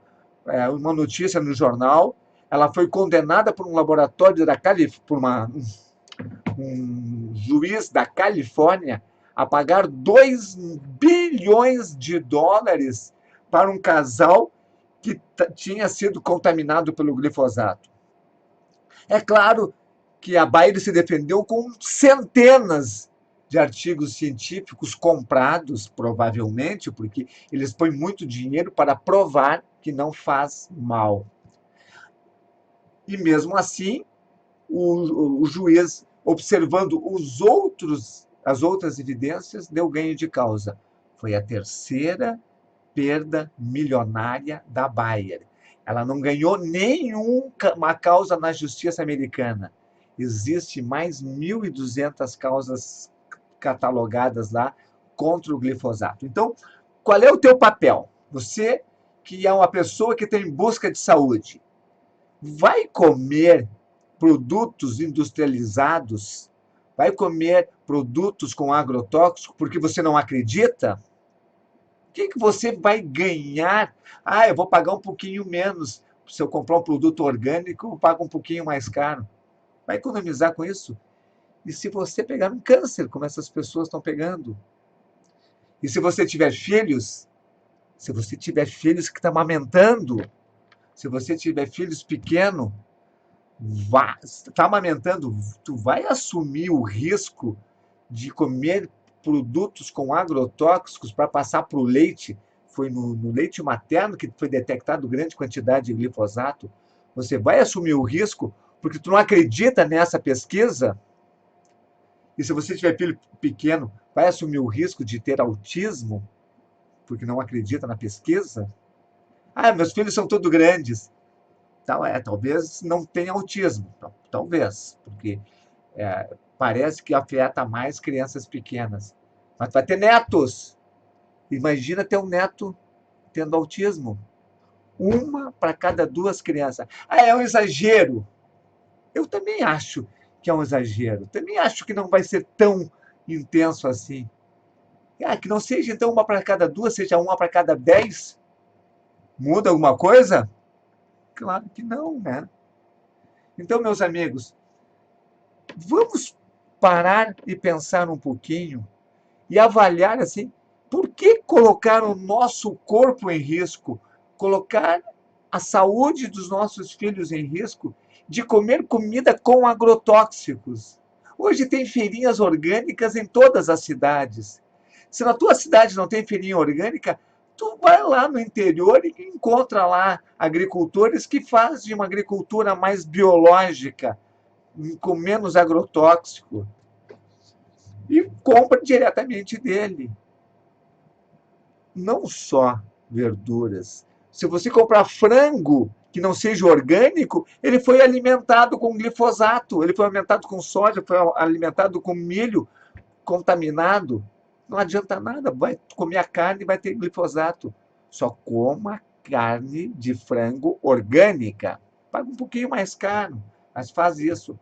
Speaker 2: uma notícia no jornal, ela foi condenada por um laboratório da Califórnia, um juiz da Califórnia, a pagar 2 bilhões de dólares para um casal que tinha sido contaminado pelo glifosato. É claro que a Bayer se defendeu com centenas de artigos científicos comprados, provavelmente, porque eles põem muito dinheiro para provar que não faz mal. E mesmo assim, o juiz, observando as outras evidências, deu ganho de causa. Foi a terceira perda milionária da Bayer. Ela não ganhou nenhuma causa na justiça americana. Existem mais 1.200 causas catalogadas lá contra o glifosato. Então, qual é o teu papel? Você, que é uma pessoa que está em busca de saúde, vai comer produtos industrializados? Vai comer produtos com agrotóxico porque você não acredita? O que você vai ganhar? Ah, eu vou pagar um pouquinho menos. Se eu comprar um produto orgânico, eu pago um pouquinho mais caro. Vai economizar com isso? E se você pegar um câncer, como essas pessoas estão pegando? E se você tiver filhos, que estão amamentando, se você tiver filhos pequenos, está amamentando, tu vai assumir o risco de comer produtos com agrotóxicos para passar para o leite. Foi no leite materno que foi detectado grande quantidade de glifosato. Você vai assumir o risco porque tu não acredita nessa pesquisa? E se você tiver filho pequeno, vai assumir o risco de ter autismo porque não acredita na pesquisa? Ah, meus filhos são todos grandes. Talvez não tenha autismo, talvez, porque parece que afeta mais crianças pequenas. Mas vai ter netos. Imagina ter um neto tendo autismo. Uma para cada 2 crianças. Ah, é um exagero. Eu também acho que é um exagero. Também acho que não vai ser tão intenso assim. Ah, que não seja então uma para cada 2, seja uma para cada 10. Muda alguma coisa? Claro que não, né? Então, meus amigos, vamos parar e pensar um pouquinho e avaliar assim, por que colocar o nosso corpo em risco, colocar a saúde dos nossos filhos em risco de comer comida com agrotóxicos. Hoje tem feirinhas orgânicas em todas as cidades. Se na tua cidade não tem feirinha orgânica, tu vai lá no interior e encontra lá agricultores que fazem uma agricultura mais biológica, com menos agrotóxico, e compra diretamente dele. Não só verduras. Se você comprar frango que não seja orgânico, ele foi alimentado com glifosato, ele foi alimentado com soja, foi alimentado com milho contaminado. Não adianta nada, vai comer a carne e vai ter glifosato. Só coma carne de frango orgânica. Paga um pouquinho mais caro, mas faz isso.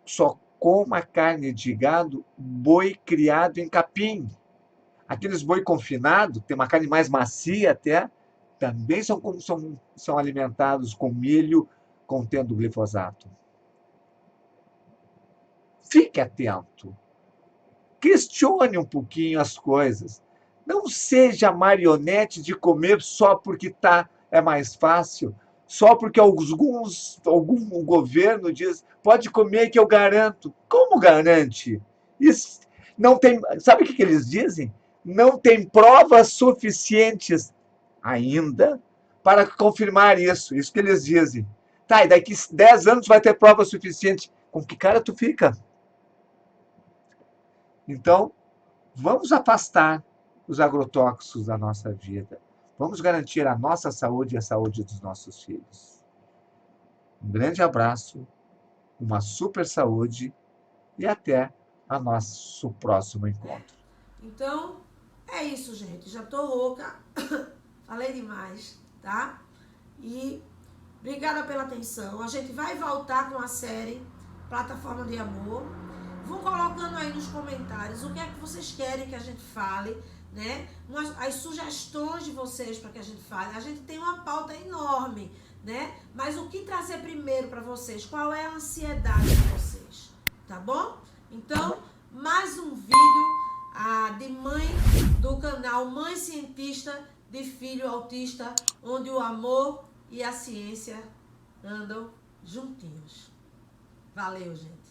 Speaker 2: Só coma carne de gado, boi criado em capim. Aqueles boi confinados, tem uma carne mais macia até, também são alimentados com milho contendo glifosato. Fique atento. Questione um pouquinho as coisas. Não seja marionete de comer só porque é mais fácil, só porque algum governo diz pode comer que eu garanto. Como garante? Isso não tem. Sabe o que eles dizem? Não tem provas suficientes ainda para confirmar isso. Isso que eles dizem. Tá, e daqui 10 anos vai ter prova suficiente. Com que cara tu fica? Então, vamos afastar os agrotóxicos da nossa vida. Vamos garantir a nossa saúde e a saúde dos nossos filhos. Um grande abraço, uma super saúde e até o nosso próximo encontro.
Speaker 1: Então, é isso, gente. Já tô rouca. Falei demais, tá? E obrigada pela atenção. A gente vai voltar com a série Plataforma de Amor. Vão colocando aí nos comentários o que é que vocês querem que a gente fale, né? As sugestões de vocês para que a gente fale. A gente tem uma pauta enorme, né? Mas o que trazer primeiro para vocês? Qual é a ansiedade de vocês? Tá bom? Então, mais um vídeo de mãe do canal Mãe Cientista de Filho Autista, onde o amor e a ciência andam juntinhos. Valeu, gente.